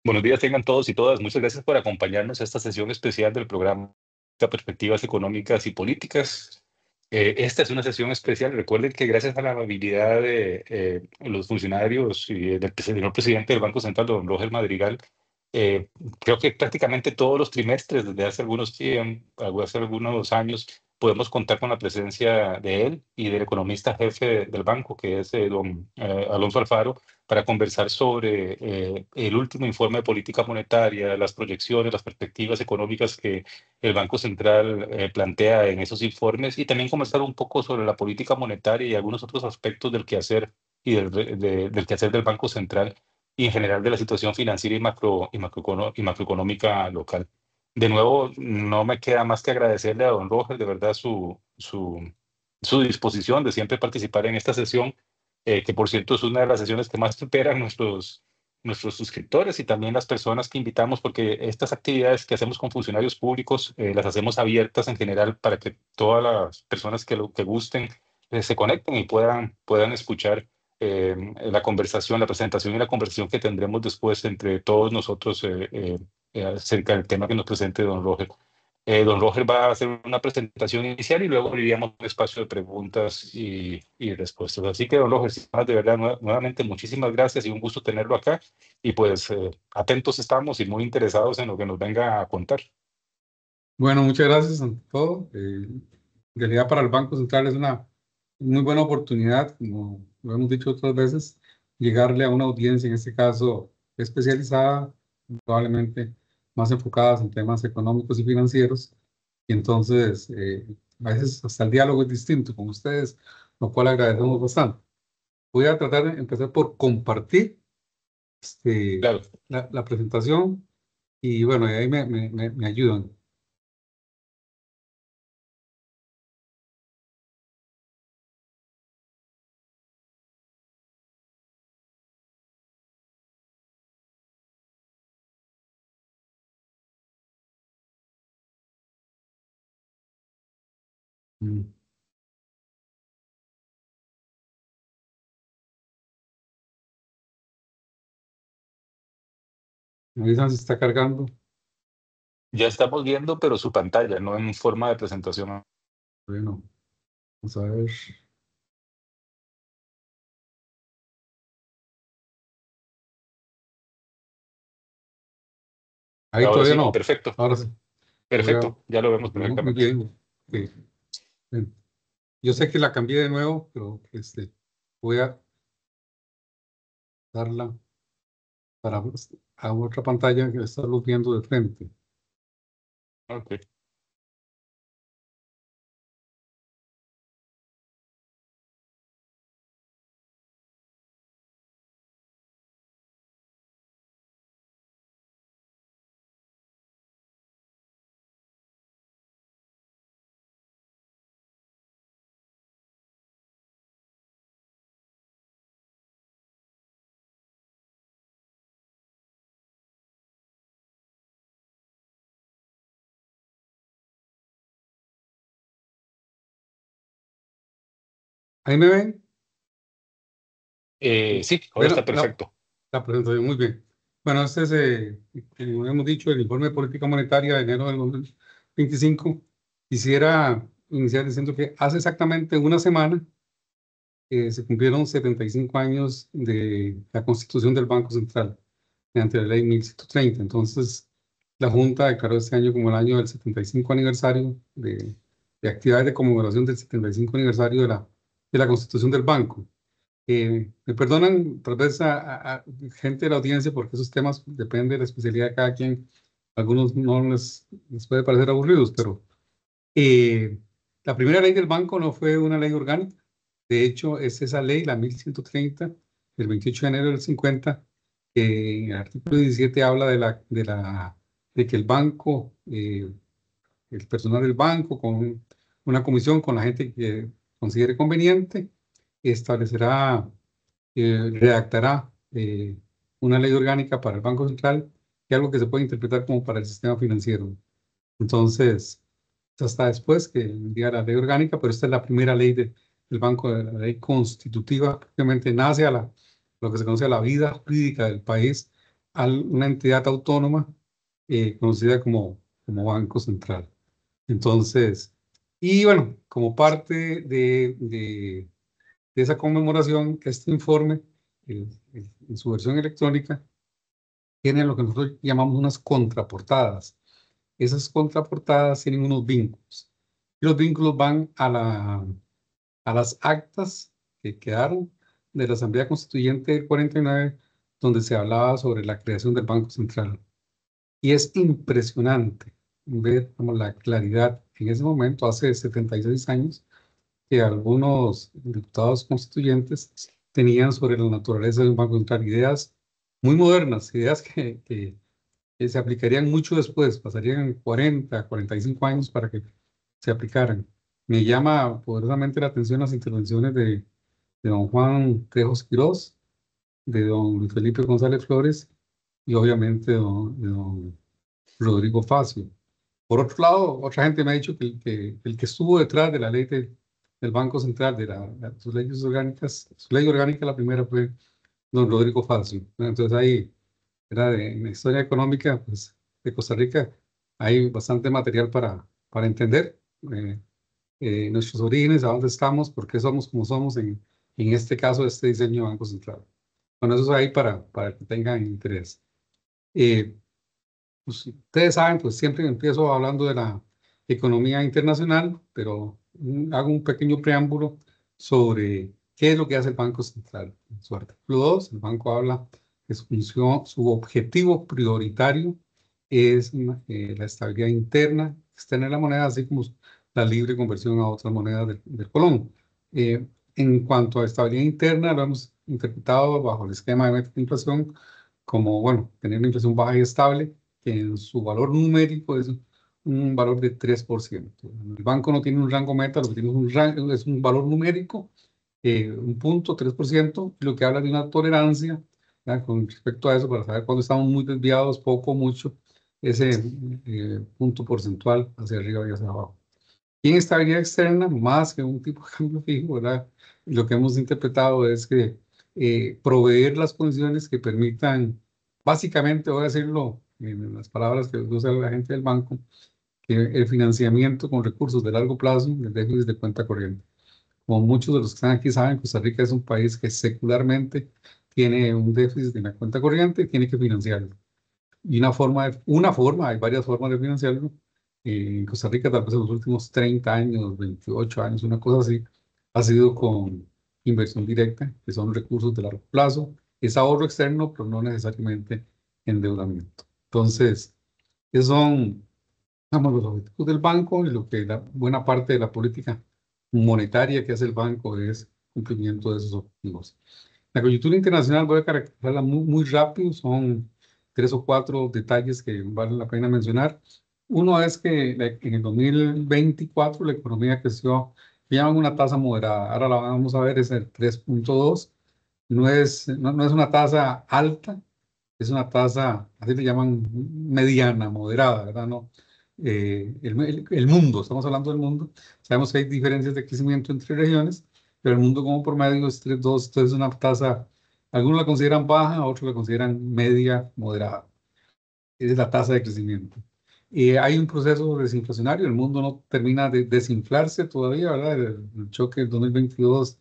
Buenos días tengan todos y todas. Muchas gracias por acompañarnos a esta sesión especial del programa Perspectivas Económicas y Políticas. Esta es una sesión especial. Recuerden que gracias a la amabilidad de los funcionarios y del señor presidente del Banco Central, don Roger Madrigal, eh, creo que prácticamente todos los trimestres desde hace algunos años, podemos contar con la presencia de él y del economista jefe del banco, que es don Alonso Alfaro, para conversar sobre el último informe de política monetaria, las proyecciones, las perspectivas económicas que el Banco Central plantea en esos informes, y también conversar un poco sobre la política monetaria y algunos otros aspectos del quehacer y del quehacer del Banco Central y en general de la situación financiera y macroeconómica local. De nuevo, no me queda más que agradecerle a don Roger de verdad su disposición de siempre participar en esta sesión, que por cierto es una de las sesiones que más superan nuestros suscriptores y también las personas que invitamos, porque estas actividades que hacemos con funcionarios públicos las hacemos abiertas en general para que todas las personas que gusten se conecten y puedan escuchar la conversación, la presentación y la conversación que tendremos después entre todos nosotros acerca del tema que nos presente don Roger. Don Roger va a hacer una presentación inicial y luego abriríamos un espacio de preguntas y respuestas. Así que, don Roger, sin más, de verdad, nuevamente muchísimas gracias y un gusto tenerlo acá. Y pues atentos estamos y muy interesados en lo que nos venga a contar. Bueno, muchas gracias ante todo. En realidad para el Banco Central es una muy buena oportunidad, como lo hemos dicho otras veces, llegarle a una audiencia, en este caso especializada, probablemente más enfocadas en temas económicos y financieros. Y entonces, a veces hasta el diálogo es distinto con ustedes, lo cual agradecemos bastante. Voy a tratar de empezar por compartir Claro. la presentación y bueno, y ahí me ayudan. Mm. Me avisan si está cargando. Ya estamos viendo, pero su pantalla, no en forma de presentación. Bueno, vamos a ver. Ahí Ahora todavía sí, no. perfecto, Ahora sí. Voy a, perfecto, ya lo vemos muy perfectamente. bien. Bien. Yo sé que la cambié de nuevo, pero voy a darla para a otra pantalla que estamos viendo de frente. Ok. Ahí me ven. Sí, ahora Bueno, está perfecto. la presentación, muy bien. Bueno, este es, como hemos dicho, el informe de política monetaria de enero del 2025. Quisiera iniciar diciendo que hace exactamente una semana se cumplieron 75 años de la constitución del Banco Central, mediante la ley 1130. Entonces, la Junta declaró este año como el año del 75 aniversario de actividades de conmemoración del 75 aniversario de la constitución del banco. Me perdonan tal vez a gente de la audiencia porque esos temas dependen de la especialidad de cada quien. Algunos no les puede parecer aburridos, pero eh, la primera ley del banco no fue una ley orgánica. De hecho, es esa ley, la 1130, del 28 de enero del 50, que en el artículo 17 habla de que el banco, el personal del banco, con una comisión con la gente que considere conveniente, establecerá, redactará una ley orgánica para el Banco Central, que es algo que se puede interpretar como para el sistema financiero. Entonces, hasta después que envía la ley orgánica, pero esta es la primera ley del banco, la ley constitutiva, que obviamente nace lo que se conoce a la vida jurídica del país a una entidad autónoma conocida como Banco Central. Entonces, y bueno, como parte de esa conmemoración, este informe, en su versión electrónica, tiene lo que nosotros llamamos unas contraportadas. Esas contraportadas tienen unos vínculos. Y los vínculos van a las actas que quedaron de la Asamblea Constituyente del 49, donde se hablaba sobre la creación del Banco Central. Y es impresionante ver como la claridad en ese momento, hace 76 años, que algunos diputados constituyentes tenían sobre la naturaleza de un banco central, ideas muy modernas, ideas que se aplicarían mucho después, pasarían 40, 45 años para que se aplicaran. Me llama poderosamente la atención las intervenciones de don Juan Trejos Quirós, de don Luis Felipe González Flores y obviamente de don Rodrigo Facio. Por otro lado, otra gente me ha dicho que el que estuvo detrás de la ley del Banco Central, sus leyes orgánicas, su ley orgánica, la primera fue don Rodrigo Facio. Entonces ahí, en la historia económica pues, de Costa Rica, hay bastante material para entender nuestros orígenes, a dónde estamos, por qué somos como somos en este caso, este diseño de Banco Central. Bueno, eso es ahí para que tengan interés. Eh, Pues, ustedes saben, pues siempre empiezo hablando de la economía internacional, pero hago un pequeño preámbulo sobre qué es lo que hace el Banco Central. En su artículo 2, el banco habla que su función, su objetivo prioritario es la estabilidad interna, externa de la moneda, así como la libre conversión a otras monedas del colón. En cuanto a estabilidad interna, lo hemos interpretado bajo el esquema de meta de inflación como, bueno, tener una inflación baja y estable que en su valor numérico es un valor de 3%. El banco no tiene un rango meta, lo que tiene es un valor numérico, un punto, 3%, lo que habla de una tolerancia, ¿verdad? Con respecto a eso, para saber cuándo estamos muy desviados, poco o mucho, ese punto porcentual hacia arriba y hacia abajo. Y en estabilidad externa, más que un tipo de cambio fijo, ¿verdad? Lo que hemos interpretado es que proveer las condiciones que permitan, básicamente, voy a decirlo en las palabras que usa la gente del banco, que el financiamiento con recursos de largo plazo del déficit de cuenta corriente. Como muchos de los que están aquí saben, Costa Rica es un país que secularmente tiene un déficit en la cuenta corriente y tiene que financiarlo. Y hay varias formas de financiarlo. En Costa Rica, tal vez en los últimos 30 años, 28 años, una cosa así, ha sido con inversión directa, que son recursos de largo plazo. Es ahorro externo, pero no necesariamente endeudamiento. Entonces, esos son, digamos, los objetivos del banco y lo que la buena parte de la política monetaria que hace el banco es cumplimiento de esos objetivos. La coyuntura internacional voy a caracterizarla muy rápido, son 3 o 4 detalles que valen la pena mencionar. Uno es que en el 2024 la economía creció, que llaman una tasa moderada, ahora la vamos a ver, es el 3.2, no es una tasa alta, es una tasa, así le llaman mediana, moderada, ¿verdad? No, el mundo, estamos hablando del mundo, sabemos que hay diferencias de crecimiento entre regiones, pero el mundo como promedio es 3.2, entonces es una tasa, algunos la consideran baja, otros la consideran media, moderada. Esa es la tasa de crecimiento. Hay un proceso desinflacionario, el mundo no termina de desinflarse todavía, ¿verdad? El choque del 2022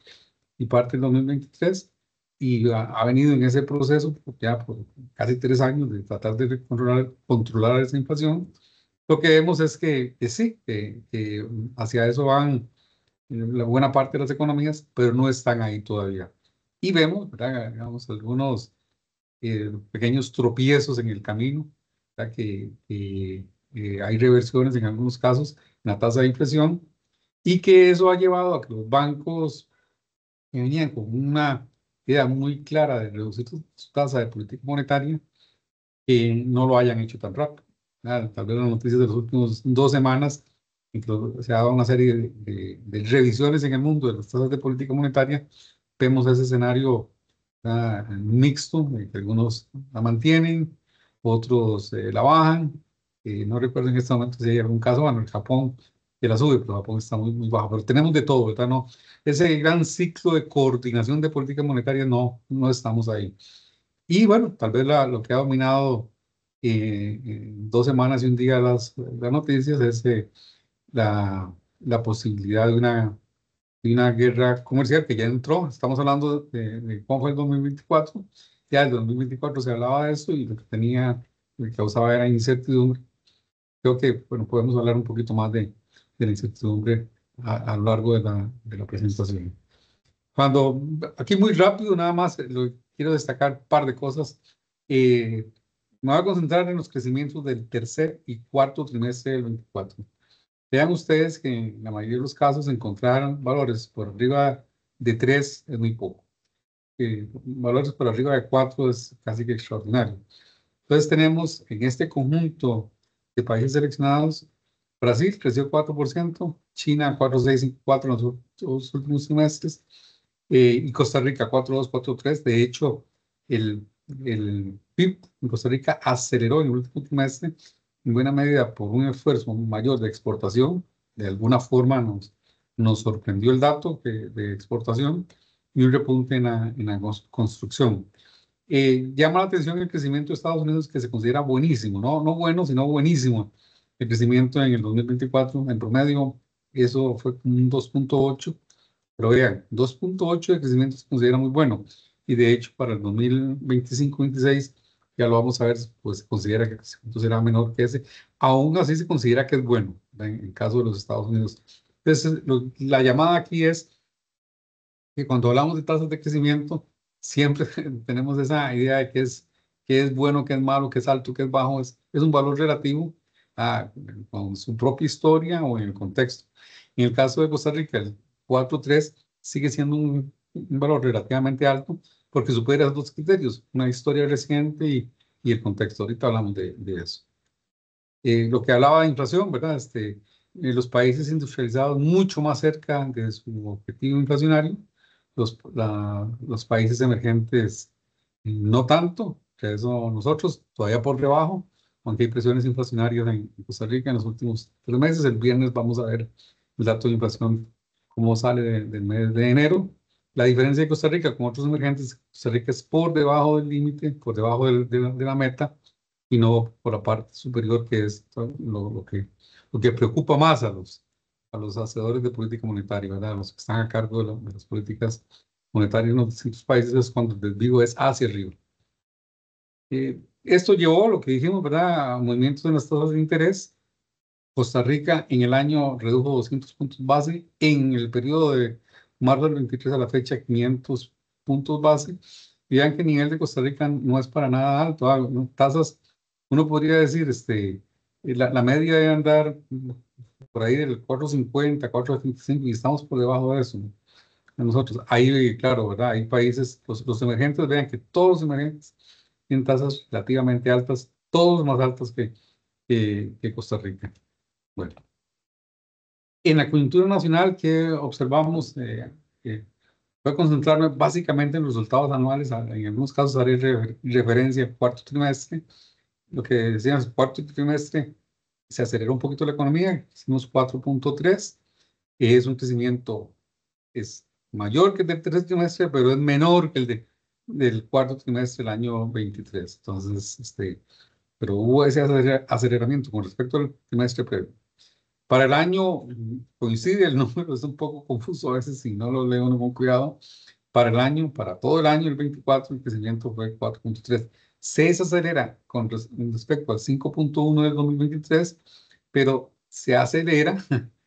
y parte del 2023, y ha venido en ese proceso ya por casi 3 años de tratar de controlar esa inflación. Lo que vemos es que sí, que hacia eso van la buena parte de las economías, pero no están ahí todavía. Y vemos, ¿verdad? Digamos, algunos pequeños tropiezos en el camino, ¿verdad? Que hay reversiones en algunos casos en la tasa de inflación y que eso ha llevado a que los bancos que venían con una idea muy clara de reducir su tasa de política monetaria, que no lo hayan hecho tan rápido. Tal vez las noticias de las últimas 2 semanas, incluso se ha dado una serie de revisiones en el mundo de las tasas de política monetaria, vemos ese escenario mixto, que algunos la mantienen, otros la bajan. No recuerdo en este momento si hay algún caso, bueno, el Japón que la sube, pero Japón está muy bajo, pero tenemos de todo, ¿verdad? No, ese gran ciclo de coordinación de política monetaria no estamos ahí. Y bueno, tal vez lo que ha dominado en 2 semanas y un día las noticias es la posibilidad de una guerra comercial que ya entró. Estamos hablando de cómo fue el 2024. Ya el 2024 se hablaba de eso y lo que causaba era incertidumbre. Creo que bueno, podemos hablar un poquito más de la incertidumbre a lo largo de la presentación. Aquí muy rápido, nada más, quiero destacar un par de cosas. Eh, Me voy a concentrar en los crecimientos del tercer y cuarto trimestre del 24. Vean ustedes que en la mayoría de los casos encontraron valores por arriba de 3 es muy poco. Valores por arriba de 4 es casi que extraordinario. Entonces tenemos en este conjunto de países seleccionados, Brasil creció 4%, China 4,6 y 4 en los últimos trimestres, y Costa Rica 4,2, 4,3. De hecho, el PIB en Costa Rica aceleró en el último trimestre, en buena medida por un esfuerzo mayor de exportación. De alguna forma nos sorprendió el dato de exportación y un repunte en la construcción. Llama la atención el crecimiento de Estados Unidos, que se considera buenísimo, no bueno, sino buenísimo. El crecimiento en el 2024 en promedio, eso fue como un 2,8, pero vean, 2,8 de crecimiento se considera muy bueno. Y de hecho, para el 2025-26, ya lo vamos a ver, pues se considera que el crecimiento será menor que ese. Aún así se considera que es bueno, en caso de los Estados Unidos. Entonces, la llamada aquí es que cuando hablamos de tasas de crecimiento, siempre tenemos esa idea de qué es bueno, qué es malo, qué es alto, qué es bajo. Es un valor relativo con su propia historia o en el contexto. En el caso de Costa Rica, el 4,3 sigue siendo un valor relativamente alto porque supera los dos criterios, una historia reciente y el contexto. Ahorita hablamos de eso. Lo que hablaba de inflación, ¿verdad? Los países industrializados mucho más cerca de su objetivo inflacionario, los países emergentes no tanto, que eso nosotros todavía por debajo, aunque hay presiones inflacionarias en Costa Rica en los últimos 3 meses. El viernes vamos a ver el dato de inflación, cómo sale del mes de enero. La diferencia de Costa Rica con otros emergentes, Costa Rica es por debajo del límite, por debajo de la meta, y no por la parte superior, que es lo que preocupa más a los hacedores de política monetaria, ¿verdad? A los que están a cargo de las políticas monetarias en los distintos países, es cuando el desvío es hacia arriba. Esto llevó, lo que dijimos, ¿verdad?, a movimientos en las tasas de interés. Costa Rica en el año redujo 200 puntos base, en el periodo de marzo del 23 a la fecha 500 puntos base. Y vean que el nivel de Costa Rica no es para nada alto. ¿No? Tasas, uno podría decir, la media debe andar por ahí del 4,50, 4,25, y estamos por debajo de eso, ¿no? Nosotros, ahí, claro, ¿verdad? Hay países, los emergentes, vean que todos los emergentes tienen tasas relativamente altas, todos más altas que Costa Rica. Bueno. En la coyuntura nacional que observamos, voy a concentrarme básicamente en los resultados anuales. En algunos casos haré referencia al cuarto trimestre. Lo que decíamos, el cuarto trimestre se aceleró un poquito la economía, hicimos 4,3, que es un crecimiento, es mayor que el del tercer trimestre, pero es menor que del cuarto trimestre del año 23. Entonces, pero hubo ese aceleramiento con respecto al trimestre previo. Para el año, coincide el número, es un poco confuso a veces si no lo leo uno con cuidado. Para el año, para todo el año, el 24, el crecimiento fue 4,3. Se desacelera con respecto al 5,1 del 2023, pero se acelera,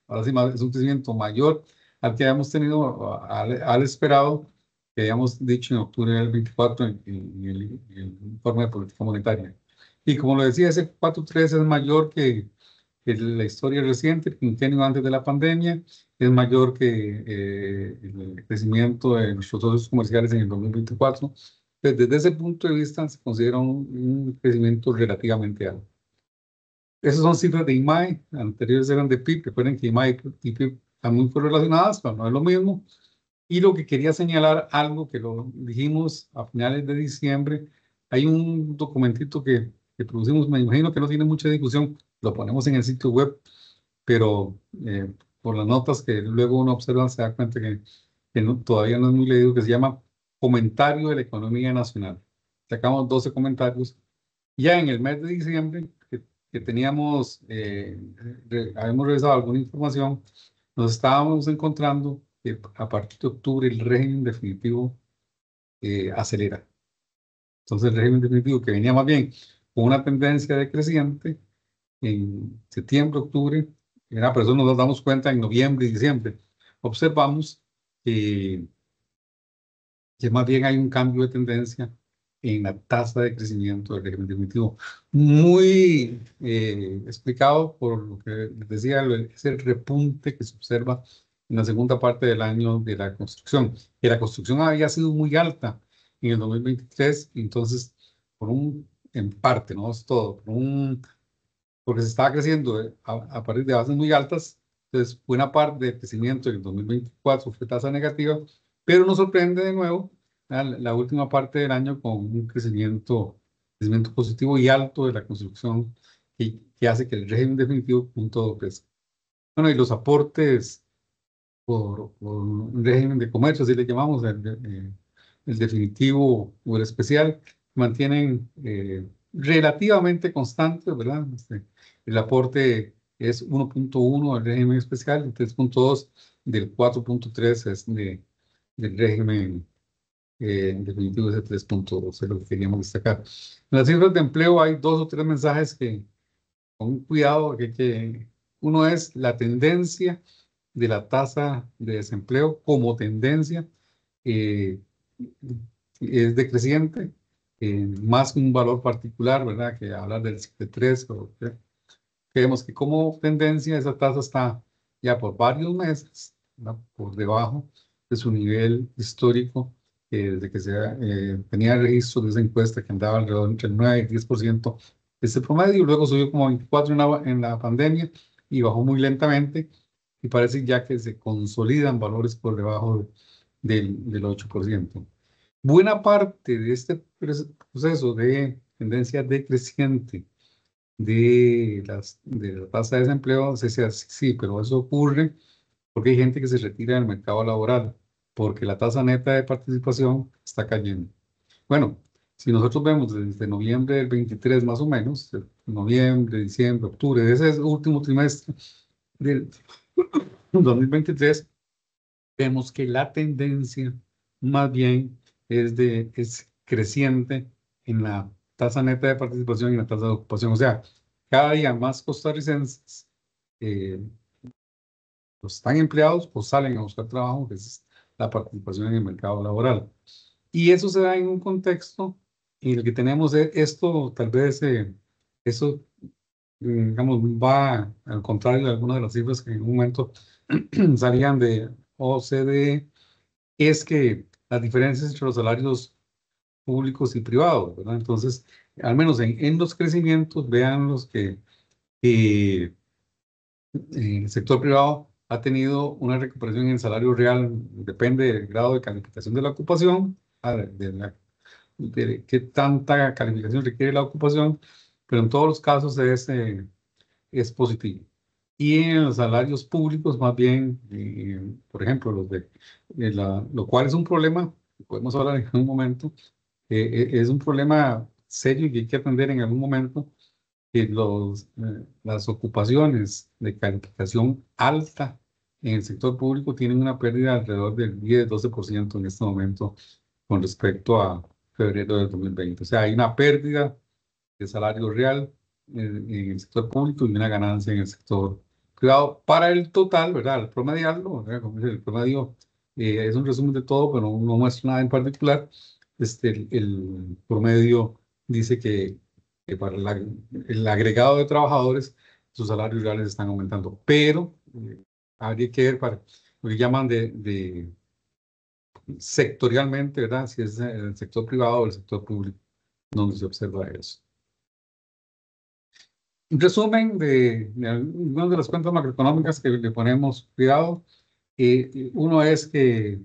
ahora sí, es un crecimiento mayor al que habíamos tenido, al esperado, que habíamos dicho en octubre del 24 en el informe de política monetaria. Y como lo decía, ese 4,3 es mayor que la historia reciente, el quinquenio antes de la pandemia, es mayor que el crecimiento de nuestros socios comerciales en el 2024. Pues desde ese punto de vista se considera un crecimiento relativamente alto. Esas son cifras de IMAE, anteriores eran de PIB. Recuerden que IMAE y PIB están muy correlacionadas, pero no es lo mismo. Y lo que quería señalar, algo que lo dijimos a finales de diciembre, hay un documentito que producimos, me imagino que no tiene mucha discusión, lo ponemos en el sitio web, pero por las notas que luego uno observa se da cuenta que todavía no es muy leído, que se llama Comentario de la Economía Nacional. sacamos 12 comentarios. Ya en el mes de diciembre, que teníamos, habíamos revisado alguna información, nos estábamos encontrando que a partir de octubre el régimen definitivo acelera. Entonces el régimen definitivo que venía más bien con una tendencia decreciente en septiembre, octubre, pero eso nos damos cuenta en noviembre y diciembre. Observamos que más bien hay un cambio de tendencia en la tasa de crecimiento del régimen definitivo. Muy explicado por lo que les decía, ese repunte que se observa en la segunda parte del año de la construcción. Que la construcción había sido muy alta en el 2023, entonces, en parte, no es todo, porque se estaba creciendo a partir de bases muy altas, entonces buena parte del crecimiento en el 2024 fue tasa negativa, pero nos sorprende de nuevo la última parte del año con un crecimiento positivo y alto de la construcción que hace que el régimen definitivo punto crezca. Bueno, y los aportes por un régimen de comercio, así le llamamos, el definitivo o el especial, mantienen relativamente constantes, ¿verdad? El aporte es 1.1 del régimen especial y 3.2 del 4.3 es del régimen definitivo, ese 3.2 es lo que queríamos destacar. En las cifras de empleo hay dos o tres mensajes que, con un cuidado, uno es la tendencia de la tasa de desempleo como tendencia eh, es decreciente, más que un valor particular, ¿verdad? Que hablar del 7.3, creemos que como tendencia esa tasa está ya por varios meses, ¿verdad? Por debajo de su nivel histórico, desde que tenía registro de esa encuesta que andaba alrededor entre el 9 y 10% ese promedio, luego subió como 24 en la pandemia y bajó muy lentamente y parece ya que se consolidan valores por debajo del 8%. Buena parte de este proceso de tendencia decreciente de la tasa de desempleo, se dice así, sí, pero eso ocurre porque hay gente que se retira del mercado laboral, porque la tasa neta de participación está cayendo. Bueno, si nosotros vemos desde noviembre del 23 más o menos, noviembre, diciembre, octubre, de ese último trimestre del 2023, vemos que la tendencia más bien es creciente en la tasa neta de participación y en la tasa de ocupación. O sea, cada día más costarricenses eh, están empleados o salen a buscar trabajo, que es la participación en el mercado laboral. Y eso se da en un contexto en el que tenemos esto, tal vez eso, digamos, va al contrario de algunas de las cifras que en un momento salían de OCDE, es que las diferencias entre los salarios públicos y privados, ¿verdad? Entonces, al menos en los crecimientos, vean los que el sector privado ha tenido una recuperación en el salario real, depende del grado de calificación de la ocupación, de qué tanta calificación requiere la ocupación, pero en todos los casos es positivo. Y en los salarios públicos, más bien, por ejemplo, lo cual es un problema, podemos hablar en un momento, es un problema serio que hay que atender en algún momento, que las ocupaciones de calificación alta en el sector público tienen una pérdida alrededor del 10-12% en este momento con respecto a febrero de 2020. O sea, hay una pérdida de salario real en el sector público y una ganancia en el sector privado. Para el total, ¿verdad? El promediarlo, ¿verdad? Como dice, el promedio es un resumen de todo, pero no muestra nada en particular. El promedio dice que para el agregado de trabajadores, sus salarios reales están aumentando, pero habría que ver para lo que llaman de sectorialmente, ¿verdad? Si es el sector privado o el sector público donde se observa eso. Un resumen de algunas de las cuentas macroeconómicas que le ponemos cuidado. Uno es que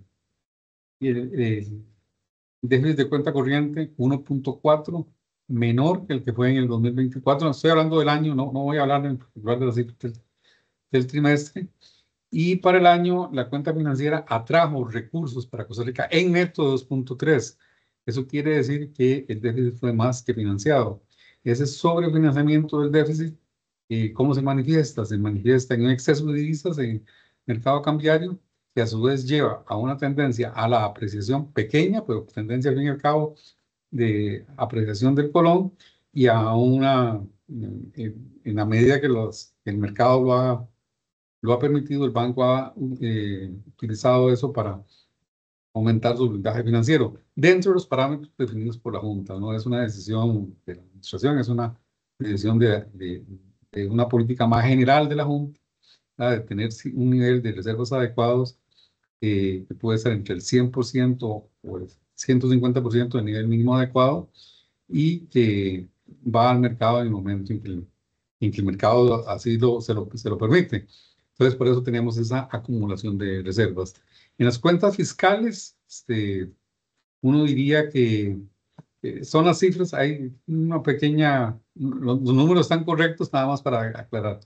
el déficit de cuenta corriente 1.4, menor que el que fue en el 2024. No estoy hablando del año, no voy a hablar en particular de las cifras del trimestre. Y para el año, la cuenta financiera atrajo recursos para Costa Rica en neto 2.3. Eso quiere decir que el déficit fue más que financiado. Ese sobrefinanciamiento del déficit, ¿cómo se manifiesta? Se manifiesta en un exceso de divisas en el mercado cambiario, que a su vez lleva a una tendencia a la apreciación pequeña, pero tendencia al fin y al cabo de apreciación del colón y a una, en la medida que el mercado lo ha permitido, el banco ha utilizado eso para aumentar su blindaje financiero dentro de los parámetros definidos por la Junta. No es una decisión de la administración, es una decisión de una política más general de la Junta, de tener un nivel de reservas adecuados que puede ser entre el 100% o el 150% del nivel mínimo adecuado y que va al mercado en el momento en que el mercado así se lo permite. Entonces, por eso tenemos esa acumulación de reservas. En las cuentas fiscales, uno diría que son las cifras, hay una pequeña, los números están correctos, nada más para aclarar.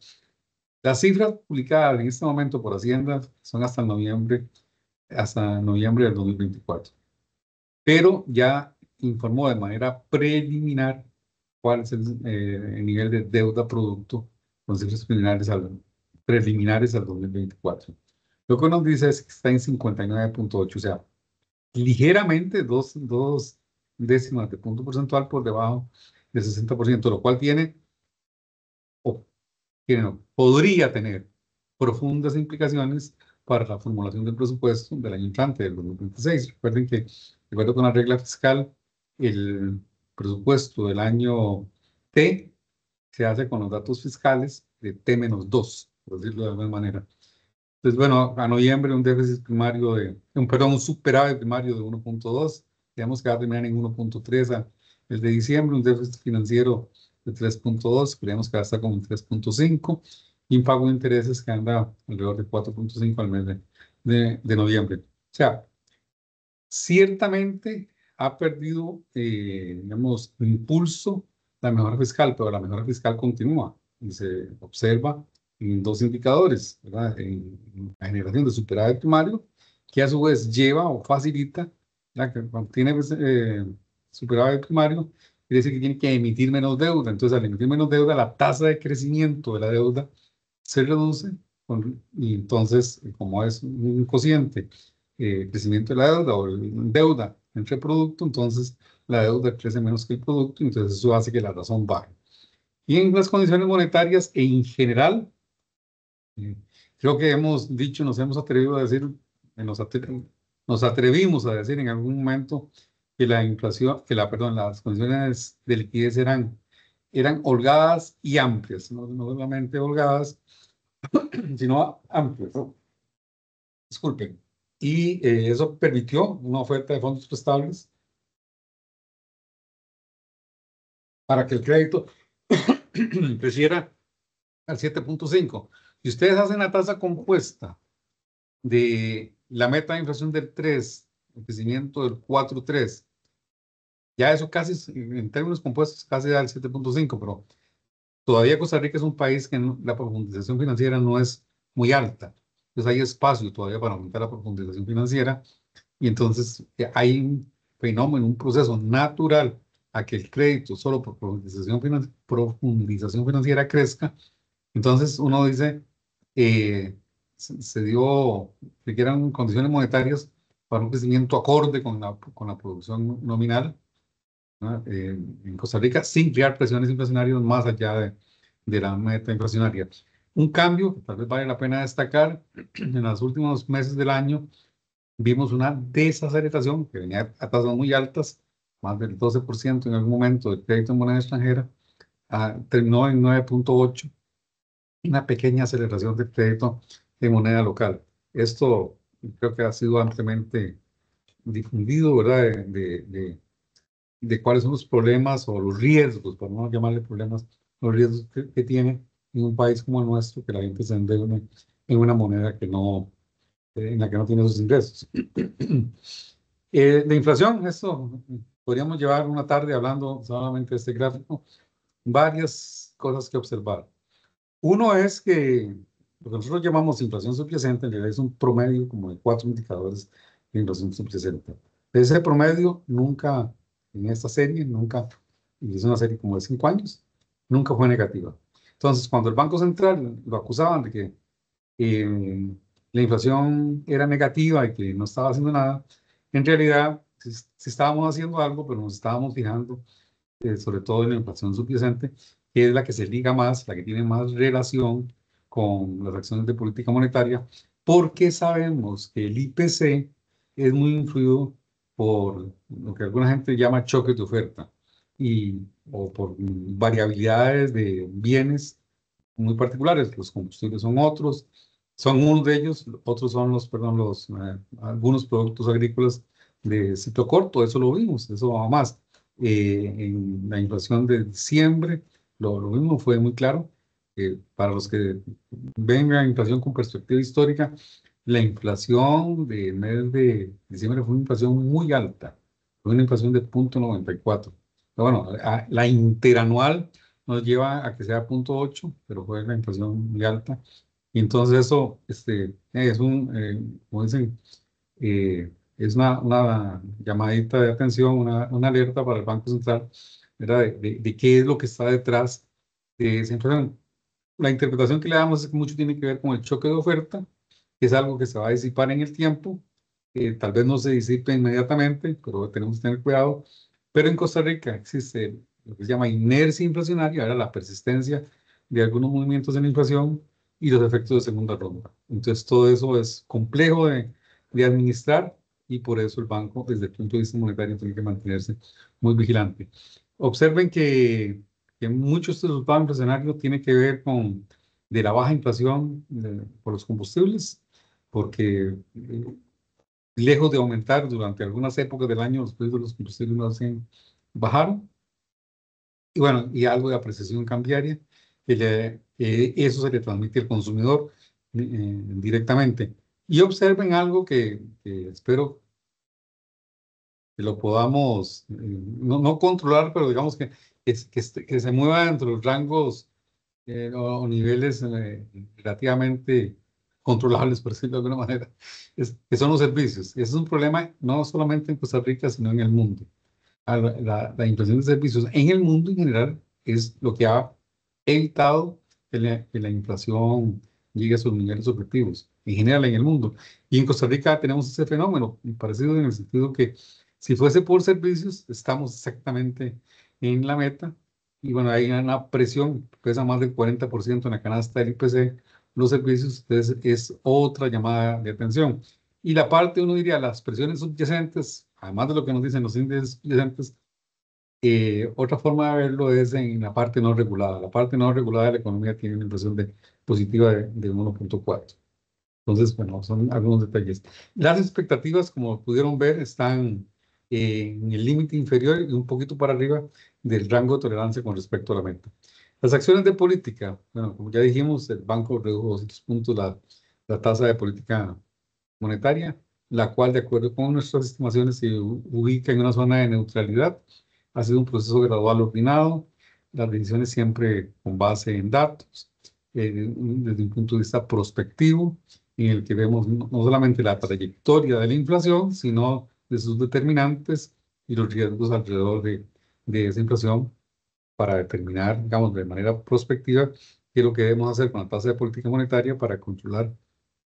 Las cifras publicadas en este momento por Hacienda son hasta noviembre del 2024, pero ya informó de manera preliminar cuál es el nivel de deuda producto con cifras preliminares al 2024. Lo que nos dice es que está en 59,8, o sea, ligeramente dos décimas de punto porcentual por debajo del 60%, lo cual o podría tener profundas implicaciones para la formulación del presupuesto del año entrante, del 2026. Recuerden que, de acuerdo con la regla fiscal, el presupuesto del año T se hace con los datos fiscales de T-2, por decirlo de alguna manera. Entonces, bueno, a noviembre un déficit primario un superávit primario de 1,2, digamos que va a terminar en 1,3 el de diciembre, un déficit financiero de 3,2, creemos que va a estar como en 3,5, y un pago de intereses que anda alrededor de 4,5 al mes de noviembre. O sea, ciertamente ha perdido, digamos, impulso la mejora fiscal, pero la mejora fiscal continúa y se observa en dos indicadores, ¿verdad? En la generación de superávit primario, que a su vez lleva o facilita, que cuando tiene superávit primario, quiere decir que tiene que emitir menos deuda. Entonces, al emitir menos deuda, la tasa de crecimiento de la deuda se reduce, y entonces, como es un cociente, crecimiento de la deuda o deuda entre producto, entonces la deuda crece menos que el producto, entonces eso hace que la razón baje. Y en las condiciones monetarias en general, eh, creo que hemos dicho, nos hemos atrevido a decir, nos atrevimos a decir en algún momento que la inflación, perdón, las condiciones de liquidez eran holgadas y amplias, no solamente holgadas, sino amplias, ¿no? Disculpen. Y eso permitió una oferta de fondos prestables para que el crédito creciera al 7,5. Si ustedes hacen la tasa compuesta de la meta de inflación del 3, el crecimiento del 4,3, ya eso casi, en términos compuestos, casi da el 7,5, pero todavía Costa Rica es un país que la profundización financiera no es muy alta. Entonces hay espacio todavía para aumentar la profundización financiera y entonces hay un fenómeno, un proceso natural a que el crédito solo por profundización financiera crezca. Entonces uno dice, se dio, que eran condiciones monetarias para un crecimiento acorde con la producción nominal, ¿no? En Costa Rica, sin crear presiones inflacionarias más allá de la meta inflacionaria. Un cambio que tal vez vale la pena destacar, en los últimos meses del año vimos una desaceleración que venía a tasas muy altas, más del 12% en algún momento del crédito en moneda extranjera, terminó en 9,8, una pequeña aceleración del crédito en moneda local. Esto creo que ha sido ampliamente difundido, ¿verdad? De cuáles son los problemas o los riesgos, para no llamarle problemas, los riesgos que tiene en un país como el nuestro, que la gente se endeude en una moneda en la que no tiene sus ingresos. De inflación, esto podríamos llevar una tarde hablando solamente de este gráfico, varias cosas que observar. Uno es que lo que nosotros llamamos inflación subyacente, en realidad es un promedio como de 4 indicadores de inflación subyacente. Ese promedio nunca, en esta serie, nunca, y es una serie como de 5 años, nunca fue negativa. Entonces, cuando el Banco Central lo acusaban de que la inflación era negativa y que no estaba haciendo nada, en realidad sí estábamos haciendo algo, pero nos estábamos fijando sobre todo en la inflación subyacente, que es la que se liga más, la que tiene más relación con las acciones de política monetaria, porque sabemos que el IPC es muy influido por lo que alguna gente llama choques de oferta y, o por variabilidades de bienes muy particulares. Los combustibles son otros, son uno de ellos, otros son los, perdón, algunos productos agrícolas de ciclo corto, eso lo vimos, eso va más. En la inflación de diciembre, lo mismo fue muy claro. Para los que ven la inflación con perspectiva histórica, la inflación del mes de diciembre fue una inflación muy alta, fue una inflación de 0,94. Pero bueno, la interanual nos lleva a que sea 0,8, pero fue la inflación muy alta. Y entonces eso es como dicen, es una llamadita de atención, una alerta para el Banco Central, ¿verdad? De qué es lo que está detrás de esa inflación. La interpretación que le damos es que mucho tiene que ver con el choque de oferta, que es algo que se va a disipar en el tiempo, tal vez no se disipe inmediatamente, pero tenemos que tener cuidado. Pero en Costa Rica existe lo que se llama inercia inflacionaria, era la persistencia de algunos movimientos en la inflación y los efectos de segunda ronda. Entonces todo eso es complejo de administrar y por eso el banco, desde el punto de vista monetario, tiene que mantenerse muy vigilante. Observen que mucho este resultado inflacionario tiene que ver con de la baja inflación por los combustibles, porque lejos de aumentar durante algunas épocas del año, los precios de los combustibles no hacen bajaron, y bueno, y algo de apreciación cambiaria, eso se le transmite al consumidor directamente. Y observen algo que espero que lo podamos, no controlar, pero digamos que se mueva dentro de los rangos o niveles relativamente controlables, por decirlo de alguna manera, que son los servicios. Ese es un problema no solamente en Costa Rica, sino en el mundo. La inflación de servicios en el mundo en general es lo que ha evitado que la inflación llegue a sus niveles objetivos, en general en el mundo. Y en Costa Rica tenemos ese fenómeno parecido en el sentido que si fuese por servicios, estamos exactamente en la meta. Y bueno, hay una presión, pesa más del 40% en la canasta del IPC, los servicios, entonces es otra llamada de atención. Y la parte, uno diría, las presiones subyacentes, además de lo que nos dicen los índices subyacentes, otra forma de verlo es en la parte no regulada. La parte no regulada de la economía tiene una inflación positiva de 1,4. Entonces, bueno, son algunos detalles. Las expectativas, como pudieron ver, están en el límite inferior y un poquito para arriba del rango de tolerancia con respecto a la meta. Las acciones de política, bueno, como ya dijimos, el banco redujo 200 puntos la tasa de política monetaria, la cual, de acuerdo con nuestras estimaciones, se ubica en una zona de neutralidad. Ha sido un proceso gradual ordenado, las decisiones siempre con base en datos, desde un punto de vista prospectivo, en el que vemos no solamente la trayectoria de la inflación, sino de sus determinantes y los riesgos alrededor de esa inflación para determinar, digamos, de manera prospectiva qué es lo que debemos hacer con la tasa de política monetaria para controlar.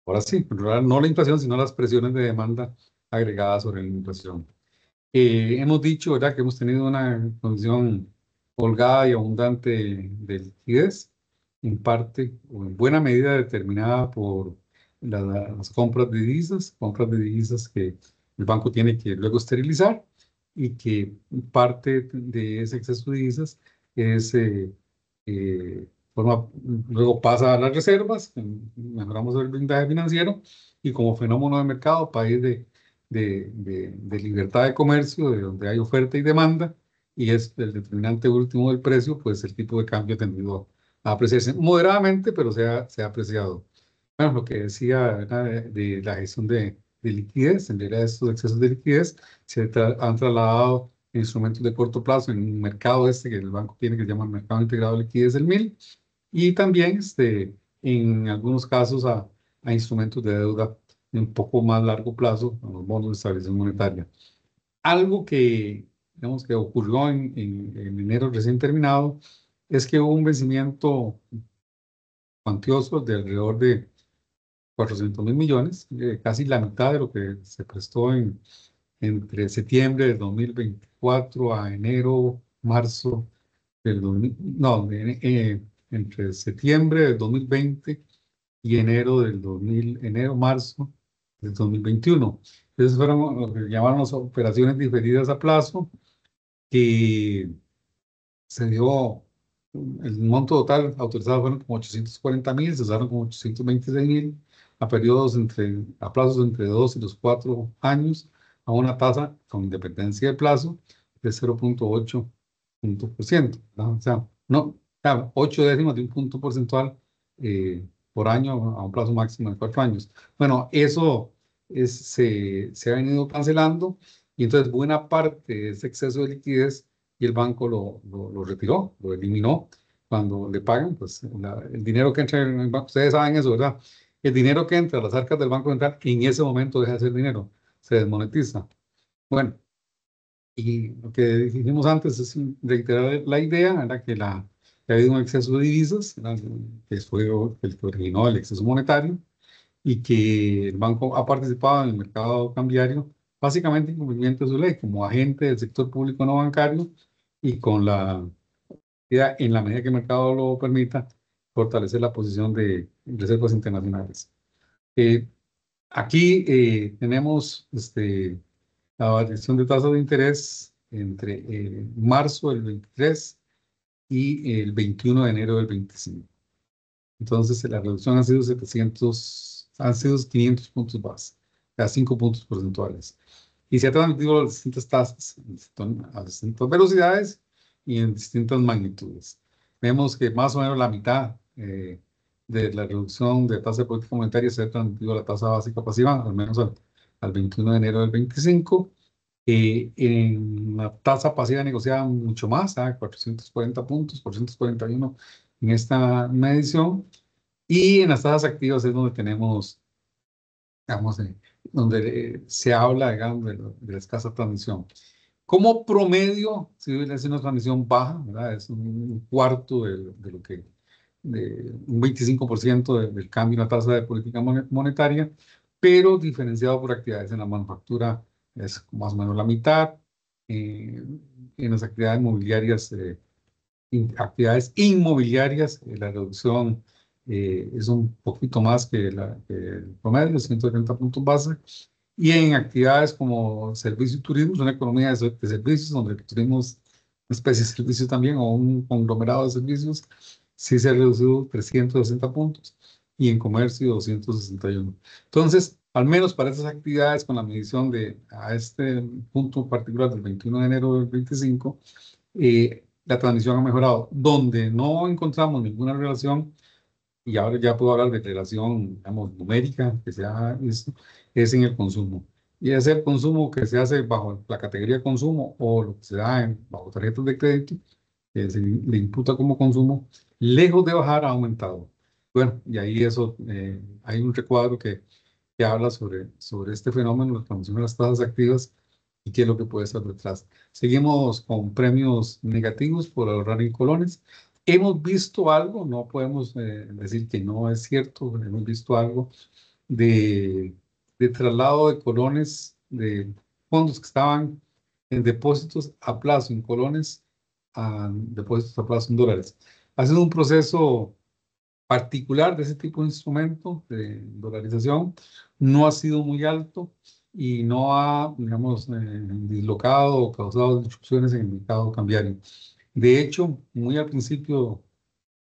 Ahora sí, controlar no la inflación, sino las presiones de demanda agregadas sobre la inflación. Hemos dicho, ¿verdad?, que hemos tenido una condición holgada y abundante de liquidez, en parte o en buena medida determinada por las compras de divisas que el banco tiene que luego esterilizar y que parte de ese exceso de divisas es luego pasa a las reservas, mejoramos el blindaje financiero y como fenómeno de mercado, país de libertad de comercio, de donde hay oferta y demanda, y es el determinante último del precio, pues el tipo de cambio ha tendido a apreciarse moderadamente, pero se ha apreciado. Bueno, lo que decía, ¿verdad?, de la gestión de liquidez, en realidad estos excesos de liquidez han trasladado instrumentos de corto plazo en un mercado que el banco tiene, que se llama Mercado Integrado de Liquidez del MIL, y también en algunos casos a instrumentos de deuda de un poco más largo plazo, a los bonos de estabilización monetaria. Algo que, digamos, que ocurrió en enero recién terminado es que hubo un vencimiento cuantioso de alrededor de 400.000 millones, casi la mitad de lo que se prestó entre septiembre de 2024 a enero, marzo del 2000, no, entre septiembre del 2020 y enero del 2000, enero, marzo del 2021. Esas fueron lo que llamaron las operaciones diferidas a plazo, que se dio, el monto total autorizado fueron como 840.000, se usaron como 826.000 a periodos a plazos entre 2 y los 4 años, a una tasa con independencia de plazo de 0,8 puntos por ciento, ¿no? O sea, no, claro, 8 décimas de un punto porcentual por año a un plazo máximo de 4 años. Bueno, eso se ha venido cancelando, y entonces buena parte de ese exceso de liquidez y el banco lo retiró, lo eliminó. Cuando le pagan, pues el dinero que entra en el banco, ustedes saben eso, ¿verdad? El dinero que entra a las arcas del Banco Central en ese momento deja de ser dinero, se desmonetiza. Bueno, y lo que dijimos antes es reiterar la idea, era que ha habido un exceso de divisas, ¿verdad? Que fue el que originó el exceso monetario, y que el banco ha participado en el mercado cambiario, básicamente en cumplimiento de su ley, como agente del sector público no bancario, y con la idea, en la medida que el mercado lo permita, fortalecer la posición de reservas internacionales. Eh, Aquí tenemos la variación de tasas de interés entre marzo del 23 y el 21 de enero del 25. Entonces, la reducción ha sido 500 puntos base, a 5 puntos porcentuales. Y se ha transmitido a las distintas tasas, a distintas velocidades y en distintas magnitudes. Vemos que más o menos la mitad de la reducción de tasa de política monetaria se ha transmitido a la tasa básica pasiva, al menos al 21 de enero del 25. En la tasa pasiva negociada mucho más, 440 puntos, 441 en esta medición. Y en las tasas activas es donde tenemos, digamos, donde se habla, digamos, de la escasa transmisión. Como promedio, si es una transmisión baja, ¿verdad? Es un cuarto de lo que, de un 25% del cambio en la tasa de política monetaria, pero diferenciado por actividades en la manufactura es más o menos la mitad. eh, en las actividades mobiliarias, actividades inmobiliarias, la reducción es un poquito más que el promedio, 130 puntos base. Y en actividades como servicio y turismo, es una economía de servicios, donde el turismo es una especie de servicio también, o un conglomerado de servicios, sí se ha reducido 360 puntos, y en comercio 261. Entonces, al menos para esas actividades, con la medición a este punto particular del 21 de enero del 25, la transmisión ha mejorado. Donde no encontramos ninguna relación, y ahora ya puedo hablar de relación, digamos, numérica, que sea esto, es en el consumo. Y es el consumo que se hace bajo la categoría consumo, o lo que se da bajo tarjetas de crédito, que se le imputa como consumo, lejos de bajar, ha aumentado. Bueno, y ahí eso, hay un recuadro que habla sobre este fenómeno, la transmisión de las tasas activas, y qué es lo que puede estar detrás. Seguimos con premios negativos por ahorrar en colones. Hemos visto algo, no podemos decir que no es cierto, hemos visto algo de, de traslado de colones, de fondos que estaban en depósitos a plazo en colones, a depósitos a plazo en dólares. Ha sido un proceso particular de ese tipo de instrumento de dolarización, no ha sido muy alto y no ha, digamos, dislocado o causado disrupciones en el mercado cambiario. De hecho, muy al principio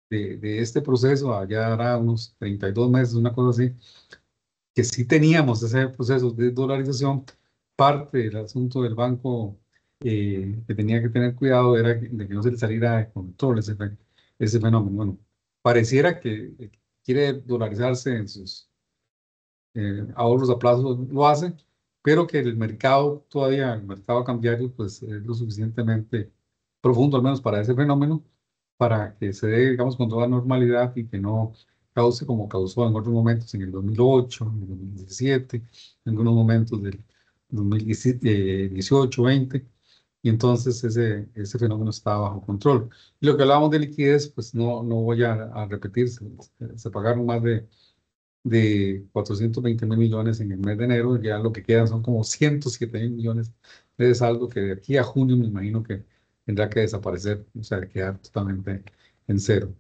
de este proceso, allá hará unos 32 meses, una cosa así, que sí teníamos ese proceso de dolarización. Parte del asunto del banco, que tenía que tener cuidado, era de que no se le saliera de control ese fenómeno. Bueno, pareciera que quiere dolarizarse en sus ahorros a plazo, lo hace, pero que el mercado todavía, el mercado cambiario, pues es lo suficientemente profundo, al menos para ese fenómeno, para que se dé, digamos, con toda normalidad, y que no cause como causó en otros momentos, en el 2008, en el 2017, en algunos momentos 2018, 20, y entonces ese fenómeno está bajo control. Y lo que hablábamos de liquidez, pues no voy a repetir, se pagaron más de 420.000 millones en el mes de enero, ya lo que quedan son como 107.000 millones de saldo que de aquí a junio me imagino que tendrá que desaparecer, o sea, quedar totalmente en cero.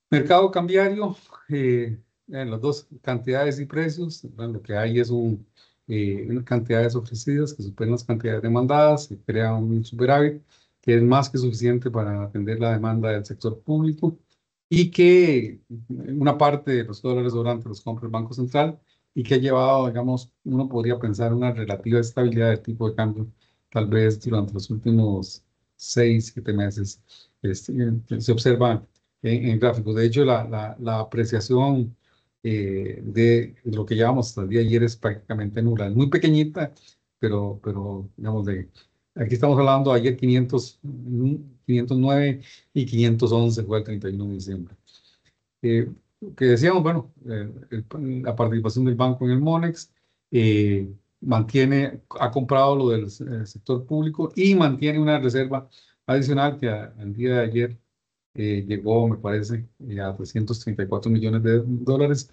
Mercado cambiario, en las dos cantidades y precios, bueno, lo que hay es unas cantidades ofrecidas que superan las cantidades demandadas, se crea un superávit que es más que suficiente para atender la demanda del sector público y que una parte de los dólares sobrantes los compra el Banco Central y que ha llevado, digamos, uno podría pensar una relativa estabilidad del tipo de cambio, tal vez durante los últimos 6, 7 meses. Se observa en gráficos. De hecho, la apreciación de lo que llevamos hasta el día de ayer es prácticamente nula. Es muy pequeñita, pero digamos, aquí estamos hablando ayer 509 y 511 fue el 31 de diciembre. Que decíamos, bueno, la participación del banco en el Monex ha comprado lo del sector público y mantiene una reserva adicional que al día de ayer llegó, me parece, a 334 millones de dólares,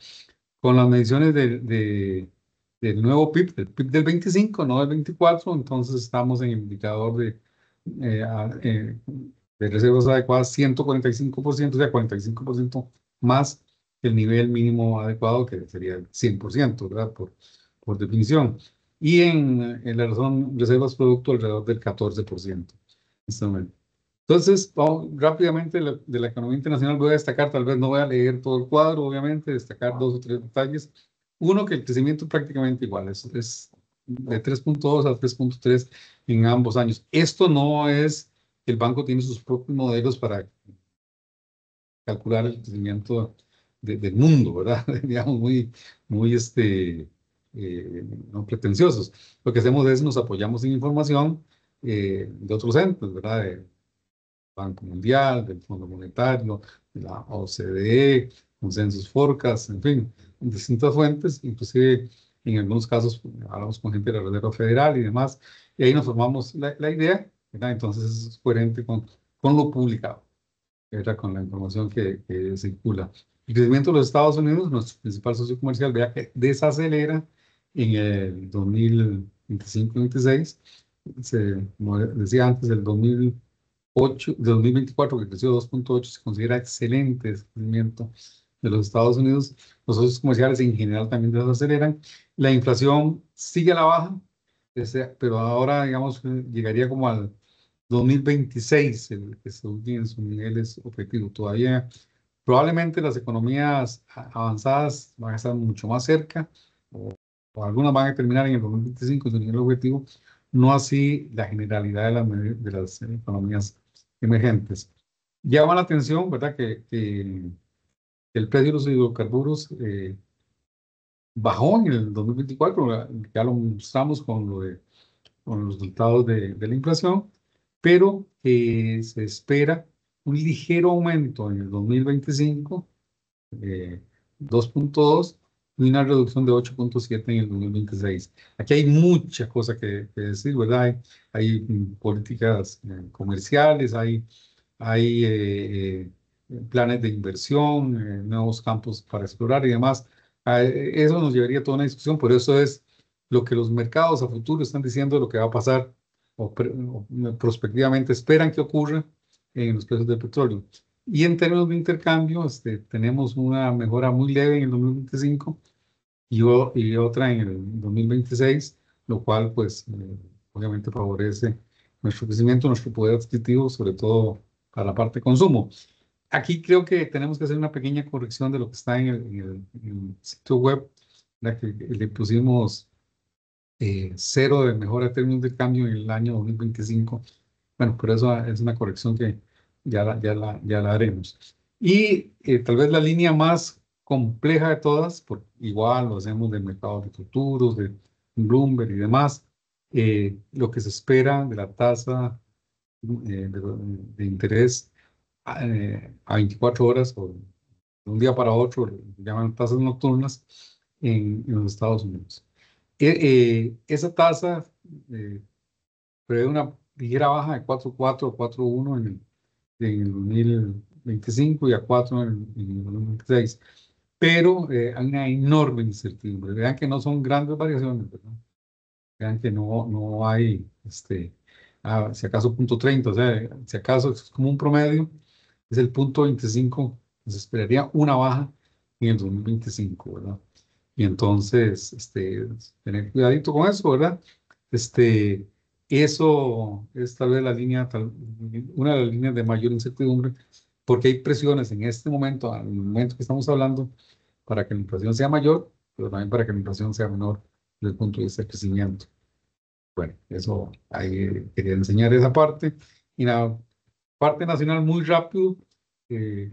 con las mediciones del nuevo PIB, del PIB del 25, no del 24, entonces estamos en el indicador de reservas adecuadas 145%, o sea, 45% más que el nivel mínimo adecuado, que sería el 100%, ¿verdad? Por definición. Y en la razón reservas producto alrededor del 14% en este momento. Entonces, vamos rápidamente de la economía internacional. Voy a destacar, tal vez no voy a leer todo el cuadro, obviamente, destacar 2 o 3 detalles. Uno, que el crecimiento es prácticamente igual, es de 3,2 a 3,3 en ambos años. Esto no es que el banco tiene sus propios modelos para calcular el crecimiento del mundo, ¿verdad? Digamos, muy no pretenciosos. Lo que hacemos es nos apoyamos en información de otros entes, ¿verdad? Banco Mundial, del Fondo Monetario, de la OCDE, Consensus Forecast, en fin, distintas fuentes, inclusive en algunos casos hablamos con gente de la Reserva Federal y demás, y ahí nos formamos la idea, ¿verdad? Entonces es coherente con lo publicado, ¿verdad? Con la información que circula. El crecimiento de los Estados Unidos, nuestro principal socio comercial, vea que desacelera en el 2025-26, como decía antes, el 2024, que creció 2,8, se considera excelente el crecimiento de los Estados Unidos. Los socios comerciales en general también desaceleran. La inflación sigue a la baja, pero ahora, digamos, llegaría como al 2026, que se ubique en sus niveles objetivos. Todavía, probablemente las economías avanzadas van a estar mucho más cerca, o algunas van a terminar en el 2025 su nivel objetivo, no así la generalidad de las economías emergentes. Llama la atención, ¿verdad?, que el precio de los hidrocarburos bajó en el 2024, ya lo mostramos con los resultados de la inflación, pero se espera un ligero aumento en el 2025, 2,2, y una reducción de 8,7 en el 2026. Aquí hay mucha cosa que decir, ¿verdad? Hay políticas comerciales, hay planes de inversión, nuevos campos para explorar y demás. Eso nos llevaría a toda una discusión, pero eso es lo que los mercados a futuro están diciendo, lo que va a pasar o prospectivamente esperan que ocurra en los precios del petróleo. Y en términos de intercambio, tenemos una mejora muy leve en el 2025 y otra en el 2026, lo cual pues obviamente favorece nuestro crecimiento, nuestro poder adquisitivo, sobre todo para la parte de consumo. Aquí creo que tenemos que hacer una pequeña corrección de lo que está en el sitio web, la que le pusimos 0 de mejora en términos de cambio en el año 2025. Bueno, pero eso es una corrección que ya la haremos. Y tal vez la línea más compleja de todas, por igual lo hacemos de mercados de futuros, de Bloomberg y demás, lo que se espera de la tasa de interés a 24 horas o de un día para otro, llaman tasas nocturnas en los Estados Unidos. Esa tasa prevé una ligera baja de 4.4 o 4.1 en el 2025 y a 4 en el 2026. Pero hay una enorme incertidumbre. Vean que no son grandes variaciones, ¿verdad? Vean que no hay, si acaso punto 30, o sea, si acaso es como un promedio, es el punto 25, se esperaría una baja en el 2025, ¿verdad? Y entonces, tener cuidadito con eso, ¿verdad? Este, eso es tal vez una de las líneas de mayor incertidumbre, porque hay presiones en este momento, al momento que estamos hablando, para que la inflación sea mayor, pero también para que la inflación sea menor desde el punto de vista del crecimiento. Bueno, eso ahí quería enseñar esa parte. Y la parte nacional muy rápido, eh,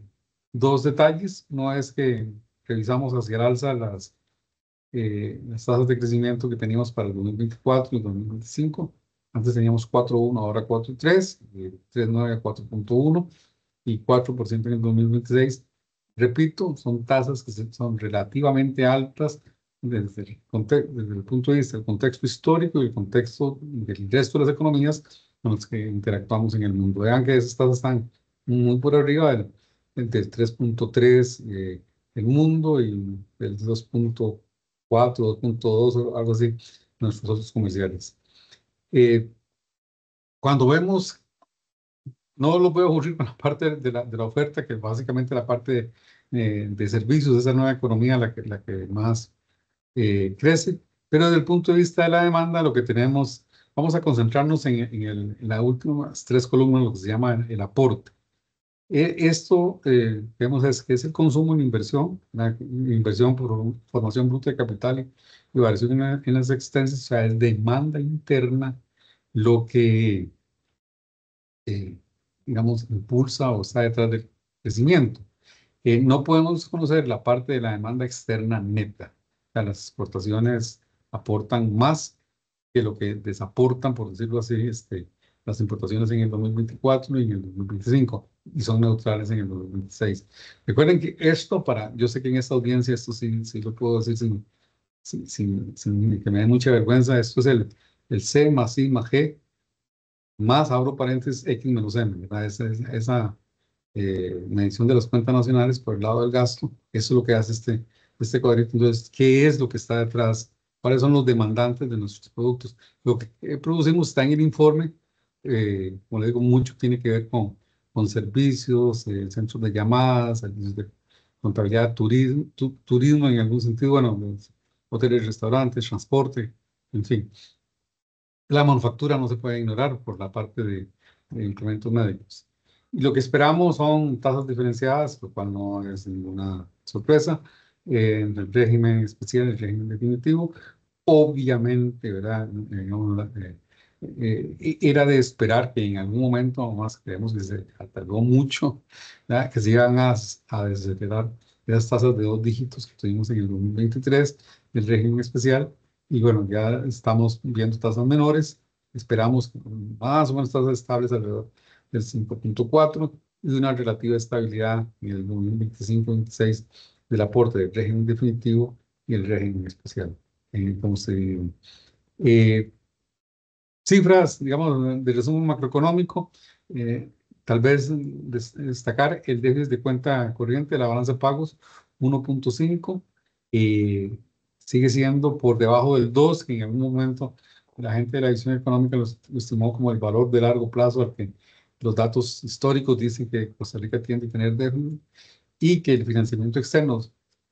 dos detalles. No es que revisamos hacia el alza las tasas de crecimiento que teníamos para el 2024 y el 2025. Antes teníamos 4.1, ahora 4.3, 3.9 a 4.1 y 4% en el 2026. Repito, son tasas que son relativamente altas desde el punto de vista del contexto histórico y el contexto del resto de las economías con las que interactuamos en el mundo. Vean que esas tasas están muy por arriba del 3.3 el mundo y del 2.4, 2.2, algo así, nuestros socios comerciales. Cuando vemos, no lo puedo ocurrir con la parte de la oferta, que básicamente la parte de servicios, esa nueva economía la que más crece, pero desde el punto de vista de la demanda, lo que tenemos, vamos a concentrarnos en las últimas tres columnas, lo que se llama el aporte. Esto, vemos, es que es el consumo en inversión, la inversión por formación bruta de capital y variación en las existencias, o sea, es demanda interna lo que, eh, digamos, impulsa o está detrás del crecimiento. No podemos conocer la parte de la demanda externa neta. O sea, las exportaciones aportan más que lo que desaportan, por decirlo así, las importaciones en el 2024 y en el 2025, y son neutrales en el 2026. Recuerden que esto yo sé que en esta audiencia, esto sí lo puedo decir sin que me dé mucha vergüenza, esto es el C más I más G, más, abro paréntesis, X menos M, ¿verdad? Esa medición de las cuentas nacionales por el lado del gasto, eso es lo que hace este cuadrito. Entonces, ¿qué es lo que está detrás? ¿Cuáles son los demandantes de nuestros productos? Lo que producimos está en el informe, como le digo, mucho tiene que ver con servicios, centros de llamadas, servicios de contabilidad, turismo en algún sentido, bueno, hoteles, restaurantes, transporte, en fin. La manufactura no se puede ignorar por la parte de implementos médicos. Y lo que esperamos son tasas diferenciadas, lo cual no es ninguna sorpresa, en el régimen especial, el régimen definitivo. Obviamente, ¿verdad? Era de esperar que en algún momento, más creemos que se tardó mucho, ¿verdad? Que se iban a desacelerar esas tasas de dos dígitos que tuvimos en el 2023 del régimen especial. Y bueno, ya estamos viendo tasas menores, esperamos más o menos tasas estables alrededor del 5.4 y una relativa estabilidad en el 2025-26 del aporte del régimen definitivo y el régimen especial. Entonces, eh, cifras, digamos, de resumen macroeconómico, tal vez destacar el déficit de cuenta corriente de la balanza de pagos, 1.5, sigue siendo por debajo del 2, que en algún momento la gente de la visión económica lo estimó como el valor de largo plazo al que los datos históricos dicen que Costa Rica tiende a tener déficit y que el financiamiento externo,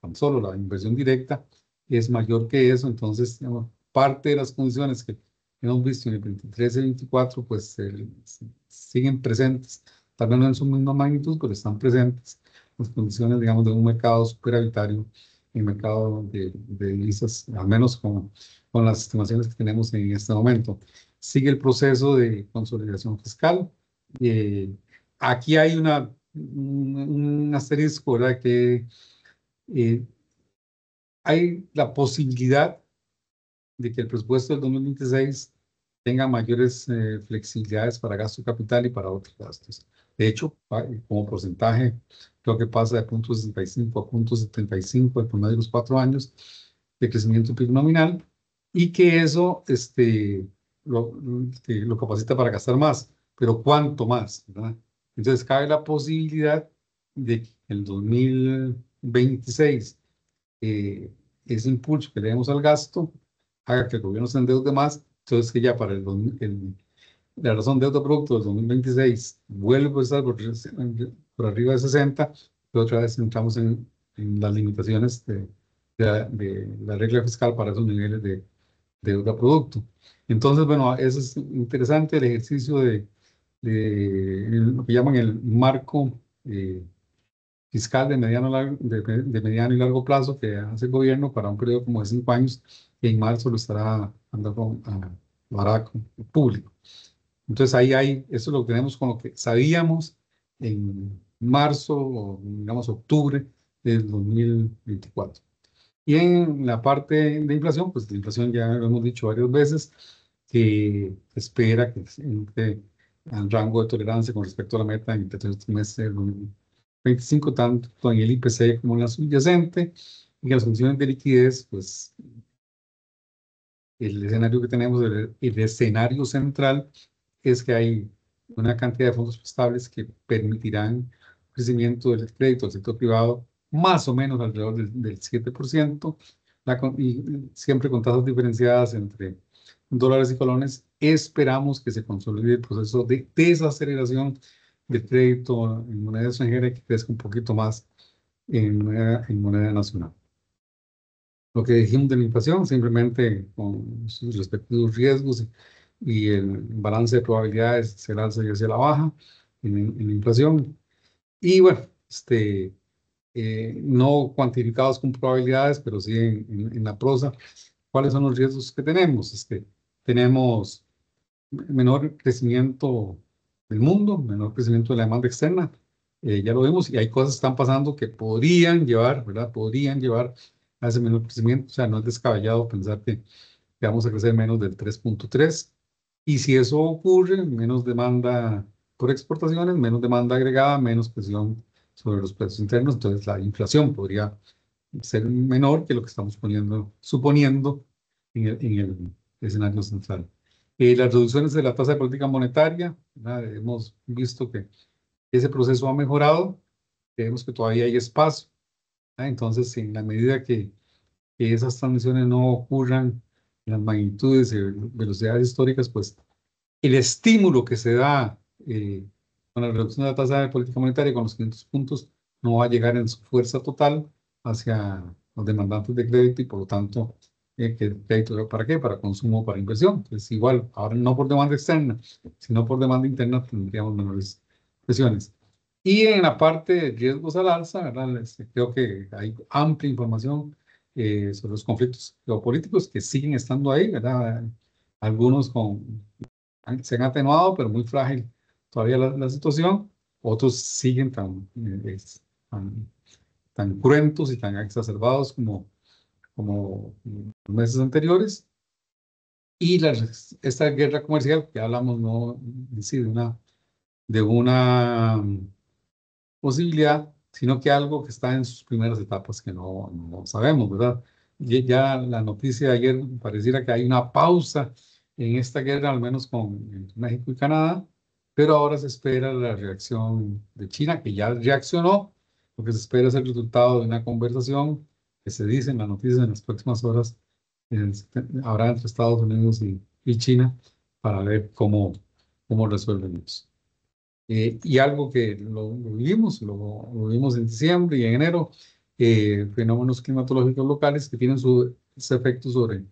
tan solo la inversión directa, es mayor que eso. Entonces, digamos, parte de las condiciones que hemos visto en el 23 y 24, pues siguen presentes, tal vez no en su misma magnitud, pero están presentes las condiciones, digamos, de un mercado superavitario, en mercado de divisas, al menos con las estimaciones que tenemos en este momento. Sigue el proceso de consolidación fiscal. eh, Aquí hay un asterisco, ¿verdad? Que eh, hay la posibilidad de que el presupuesto del 2026 tenga mayores flexibilidades para gasto capital y para otros gastos. De hecho, como porcentaje, creo que pasa de 0.65 a 0.75 el promedio de los 4 años de crecimiento PIB nominal. y que eso lo capacita para gastar más, pero ¿cuánto más? ¿Verdad? Entonces cabe la posibilidad de que el 2026 ese impulso que le demos al gasto haga que el gobierno se endeude más, entonces que ya para la razón deuda producto del 2026 vuelve a estar por arriba de 60, pero otra vez entramos en las limitaciones de la regla fiscal para esos niveles de deuda producto. Entonces, bueno, eso es interesante, el ejercicio de lo que llaman el marco fiscal de de mediano y largo plazo que hace el gobierno para un periodo como de 5 años, y en marzo lo estará lo hará con el público. Entonces ahí hay, eso lo tenemos con lo que sabíamos en marzo o digamos octubre del 2024. Y en la parte de inflación, pues la inflación ya lo hemos dicho varias veces, que espera que entre al rango de tolerancia con respecto a la meta en el tercer trimestre del 2025, tanto en el IPC como en la subyacente, y que las condiciones de liquidez, pues el escenario que tenemos, el escenario central, es que hay una cantidad de fondos estables que permitirán crecimiento del crédito del sector privado más o menos alrededor del 7%, y siempre con tasas diferenciadas entre dólares y colones. Esperamos que se consolide el proceso de desaceleración del crédito en moneda extranjera y que crezca un poquito más en moneda nacional. Lo que dijimos de la inflación, simplemente con sus respectivos riesgos y el balance de probabilidades hacia el alza y hacia la baja en la inflación. Y bueno, no cuantificados con probabilidades, pero sí en la prosa, ¿cuáles son los riesgos que tenemos? Tenemos menor crecimiento del mundo, menor crecimiento de la demanda externa, ya lo vimos, y hay cosas que están pasando que podrían llevar, ¿verdad? Podrían llevar a ese menor crecimiento, o sea, no es descabellado pensar que vamos a crecer menos del 3.3, y si eso ocurre, menos demanda por exportaciones, menos demanda agregada, menos presión sobre los precios internos, entonces la inflación podría ser menor que lo que estamos suponiendo en el escenario central. Las reducciones de la tasa de política monetaria, ¿verdad? Hemos visto que ese proceso ha mejorado, vemos que todavía hay espacio, ¿verdad? Entonces, en la medida que esas transiciones no ocurran en las magnitudes y velocidades históricas, pues el estímulo que se da con la reducción de la tasa de política monetaria con los 500 puntos no va a llegar en su fuerza total hacia los demandantes de crédito, y por lo tanto, que el crédito, ¿para qué? Para consumo, para inversión. Entonces, igual, ahora no por demanda externa, sino por demanda interna tendríamos menores presiones. Y en la parte de riesgos al alza, ¿verdad? Creo que hay amplia información sobre los conflictos geopolíticos que siguen estando ahí, ¿verdad? Algunos se han atenuado, pero muy frágil todavía la situación. Otros siguen tan, tan cruentos y tan exacerbados como los meses anteriores. Y esta guerra comercial que hablamos, no en sí de una posibilidad, sino que algo que está en sus primeras etapas que no sabemos, ¿verdad? Ya la noticia de ayer pareciera que hay una pausa en esta guerra, al menos con México y Canadá, pero ahora se espera la reacción de China, que ya reaccionó. Lo que se espera es el resultado de una conversación que se dice en la noticia en las próximas horas, eh, habrá entre Estados Unidos y China, para ver cómo resuelven eso. Y algo que lo vimos en diciembre y en enero, fenómenos climatológicos locales que tienen sus efectos sobre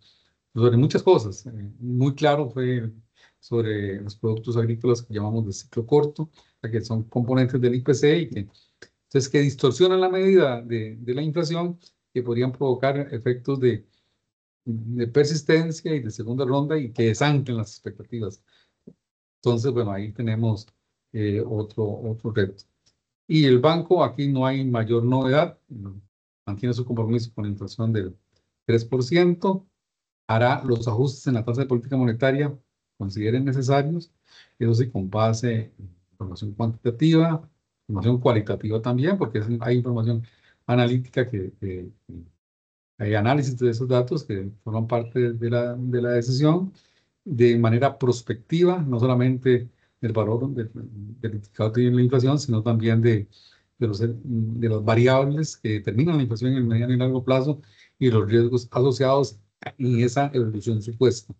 muchas cosas. Muy claro fue sobre los productos agrícolas que llamamos de ciclo corto, que son componentes del IPC, y entonces, que distorsionan la medida de la inflación, que podrían provocar efectos de persistencia y de segunda ronda, y que desanclen las expectativas. Entonces, bueno, ahí tenemos otro reto. Y el banco, aquí no hay mayor novedad, mantiene su compromiso con la inflación del 3%, hará los ajustes en la tasa de política monetaria consideren necesarios, eso sí, con base en información cuantitativa, información cualitativa también, porque hay información analítica hay análisis de esos datos que forman parte de la decisión de manera prospectiva, no solamente del valor del indicador de la inflación, sino también de las variables que determinan la inflación en el mediano y largo plazo y los riesgos asociados en esa evolución supuesta,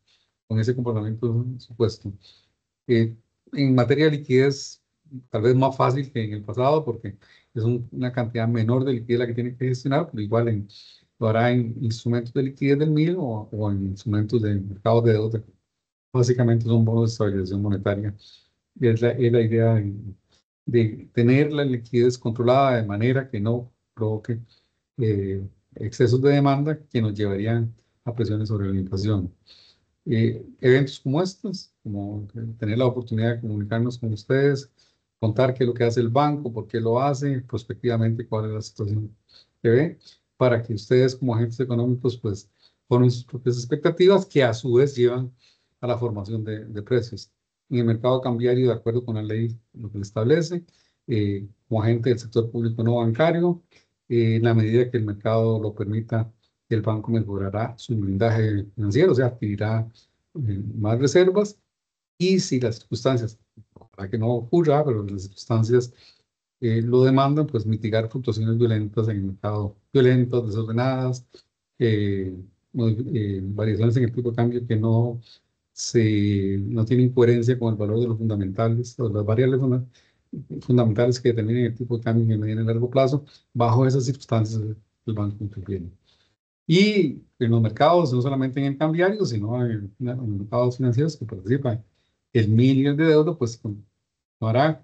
con ese comportamiento supuesto. En materia de liquidez, tal vez más fácil que en el pasado, porque es una cantidad menor de liquidez la que tiene que gestionar, pero igual lo hará en instrumentos de liquidez del MIL o en instrumentos de mercado de deuda. Básicamente son bonos de estabilización monetaria. Y es la idea de tener la liquidez controlada de manera que no provoque excesos de demanda que nos llevarían a presiones sobre la inflación. Eventos como estos, como tener la oportunidad de comunicarnos con ustedes, contar qué es lo que hace el banco, por qué lo hace, prospectivamente cuál es la situación que ve, para que ustedes como agentes económicos pues formen sus propias expectativas que a su vez llevan a la formación de precios. En el mercado cambiario, de acuerdo con la ley, lo que le establece, como agente del sector público no bancario, en la medida que el mercado lo permita, el banco mejorará su blindaje financiero, o sea, adquirirá más reservas y si las circunstancias, para que no ocurra, pero las circunstancias lo demandan, pues mitigar fluctuaciones violentas en el mercado, violentas, desordenadas, eh, variaciones en el tipo de cambio que no tienen coherencia con el valor de los fundamentales, o las variables fundamentales que determinan el tipo de cambio en el mediano y largo plazo. Bajo esas circunstancias, el banco interviene. Y en los mercados, no solamente en el cambiario, sino en los mercados financieros que participan el MIL y el de deuda, pues hará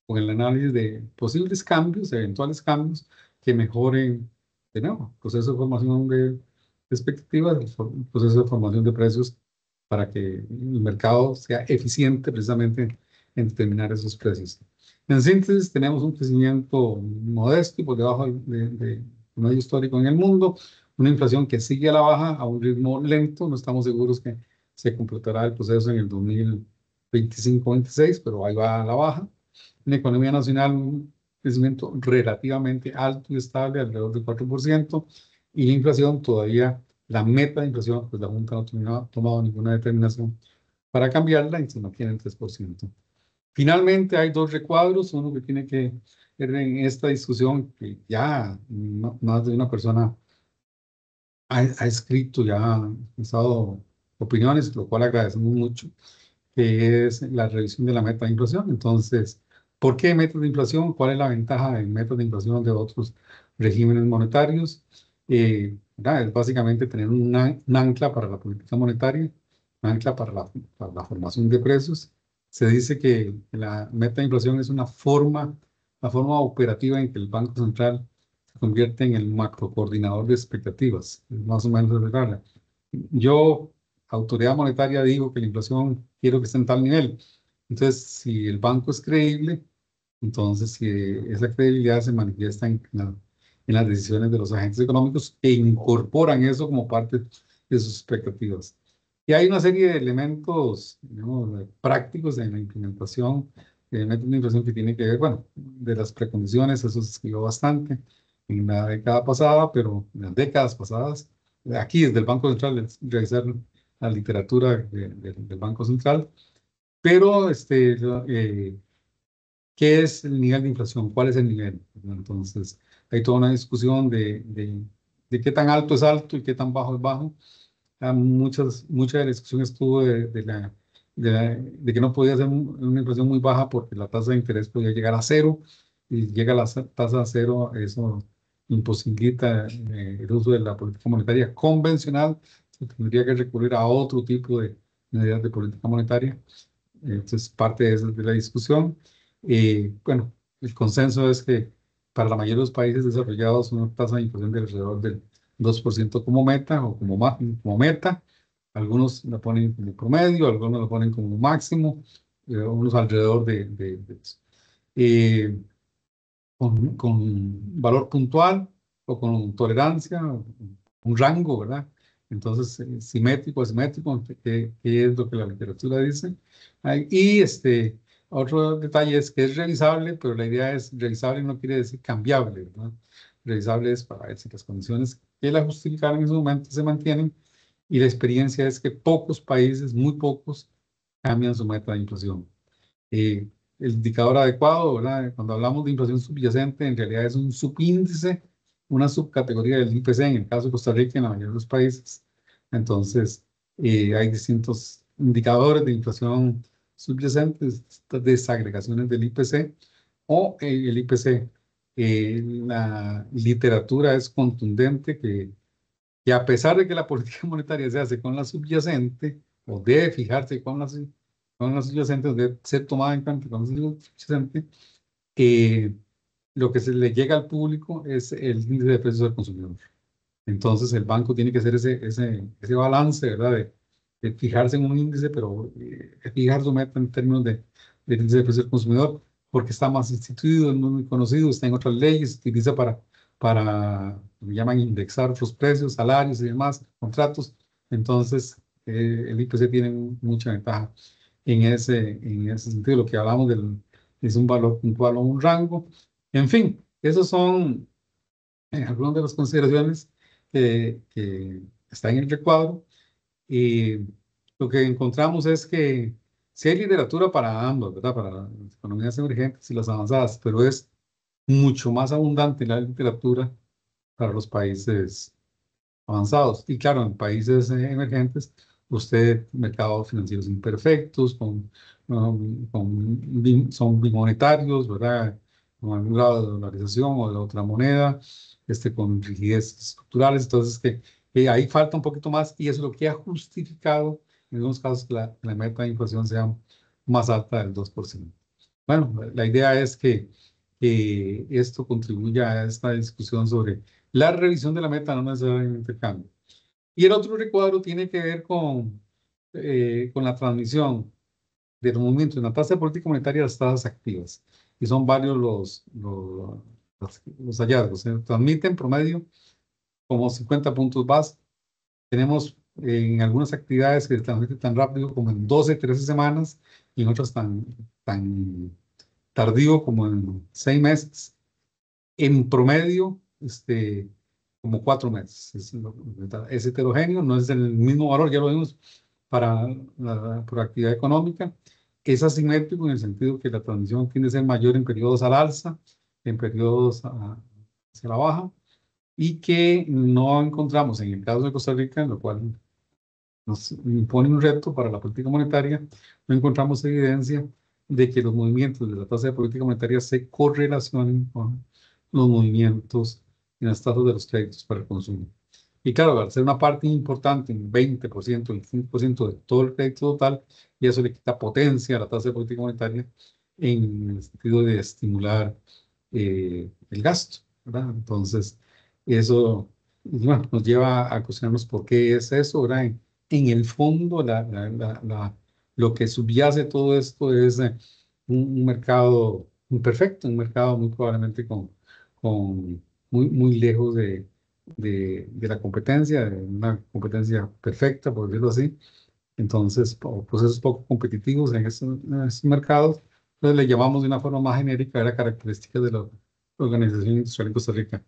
con el análisis de posibles cambios, eventuales cambios que mejoren, de nuevo, el proceso de formación de expectativas, el proceso de formación de precios para que el mercado sea eficiente precisamente en determinar esos precios. En síntesis, tenemos un crecimiento modesto y por debajo de promedio histórico en el mundo, una inflación que sigue a la baja a un ritmo lento, no estamos seguros que se completará el proceso en el 2025-26, pero ahí va a la baja. Una economía nacional, un crecimiento relativamente alto y estable, alrededor del 4%, y la inflación todavía, la meta de inflación, pues la Junta no ha tomado ninguna determinación para cambiarla y se mantiene en 3%. Finalmente, hay dos recuadros, uno que tiene que ver en esta discusión que ya más de una persona ha escrito, ya ha expresado opiniones, lo cual agradecemos mucho, que es la revisión de la meta de inflación. Entonces, ¿por qué meta de inflación? ¿Cuál es la ventaja del método de inflación de otros regímenes monetarios? Es básicamente tener un ancla para la política monetaria, un ancla para la formación de precios. Se dice que la meta de inflación es la forma operativa en que el Banco Central se convierte en el macrocoordinador de expectativas. Es más o menos de rara. Yo, autoridad monetaria, digo que la inflación quiero que esté en tal nivel. Entonces, si el banco es creíble, entonces si esa credibilidad se manifiesta en las decisiones de los agentes económicos que incorporan eso como parte de sus expectativas. Y hay una serie de elementos, digamos, prácticos en la implementación de métodos de inflación que tiene que ver, bueno, de las precondiciones, eso se escribió bastante en la década pasada, pero en las décadas pasadas, aquí desde el Banco Central, revisar la literatura del Banco Central, pero ¿qué es el nivel de inflación? ¿Cuál es el nivel? Entonces, hay toda una discusión de qué tan alto y qué tan bajo es bajo. Mucha de la discusión estuvo de que no podía ser una inflación muy baja porque la tasa de interés podía llegar a cero y llega a la tasa a cero, eso imposibilita el uso de la política monetaria convencional, se tendría que recurrir a otro tipo de medidas de política monetaria. Entonces, parte de la discusión. Bueno, el consenso es que para la mayoría de los países desarrollados una tasa de inflación de alrededor del 2% como meta o como meta. Algunos la ponen como promedio, algunos la ponen como máximo, unos alrededor de eso. Eh, con valor puntual o con tolerancia, un rango, ¿verdad? Entonces, simétrico, asimétrico, qué es lo que la literatura dice. Y otro detalle es que es revisable, pero la idea es revisable no quiere decir cambiable, ¿verdad? Revisable es para ver si las condiciones que la justificaron en ese momento se mantienen y la experiencia es que pocos países, muy pocos, cambian su meta de inflación. El indicador adecuado, ¿verdad? Cuando hablamos de inflación subyacente, en realidad es un subíndice, una subcategoría del IPC, en el caso de Costa Rica y en la mayoría de los países. Entonces, hay distintos indicadores de inflación subyacente, estas desagregaciones del IPC o el IPC. La literatura es contundente que a pesar de que la política monetaria se hace con la subyacente, o debe fijarse con la subyacente, o debe ser tomada en cuenta con la subyacente, eh, lo que se le llega al público es el índice de precios al consumidor. Entonces el banco tiene que hacer ese balance, ¿verdad? De fijarse en un índice, pero fijar su meta en términos del índice de precios al consumidor, porque está más instituido, es muy conocido, está en otras leyes, se utiliza para lo que llaman indexar otros precios, salarios y demás, contratos. Entonces, el IPC tiene mucha ventaja en ese sentido. Lo que hablamos es un valor puntual o un rango. En fin, esos son algunas de las consideraciones que están en el recuadro. Y lo que encontramos es que sí hay literatura para ambos, ¿verdad? Para las economías emergentes y las avanzadas, pero es mucho más abundante la literatura para los países avanzados. Y claro, en países emergentes, usted, mercados financieros imperfectos, son bimonetarios, ¿verdad? Con algún grado de dolarización o de otra moneda, con rigidez estructurales. Entonces, que ahí falta un poquito más y eso es lo que ha justificado en algunos casos que la meta de inflación sea más alta del 2%. Bueno, la idea es que esto contribuya a esta discusión sobre la revisión de la meta, no necesariamente el cambio. Y el otro recuadro tiene que ver con la transmisión de los movimientos en la tasa de política monetaria a las tasas activas. Y son varios los hallazgos. Se transmite en promedio como 50 puntos base. Tenemos en algunas actividades que se transmiten tan rápido como en 12, 13 semanas y en otras tan tardío como en 6 meses. En promedio, como 4 meses. Es heterogéneo, no es el mismo valor, ya lo vimos para por actividad económica. Es asimétrico en el sentido que la transmisión tiende a ser mayor en periodos al alza, en periodos hacia la baja, y que no encontramos en el caso de Costa Rica, en lo cual nos impone un reto para la política monetaria, no encontramos evidencia de que los movimientos de la tasa de política monetaria se correlacionen con los movimientos en las tasas de los créditos para el consumo. Y claro, al ser una parte importante, un 20%, el 5% de todo el crédito total, y eso le quita potencia a la tasa de política monetaria en el sentido de estimular el gasto, ¿verdad? Entonces, eso, bueno, nos lleva a cuestionarnos por qué es eso, ¿verdad? En el fondo, lo que subyace todo esto es un mercado imperfecto, un mercado muy probablemente muy lejos de la competencia, de una competencia perfecta, por decirlo así. Entonces, procesos poco competitivos en esos mercados, entonces le llamamos de una forma más genérica a la característica de la Organización Industrial en Costa Rica.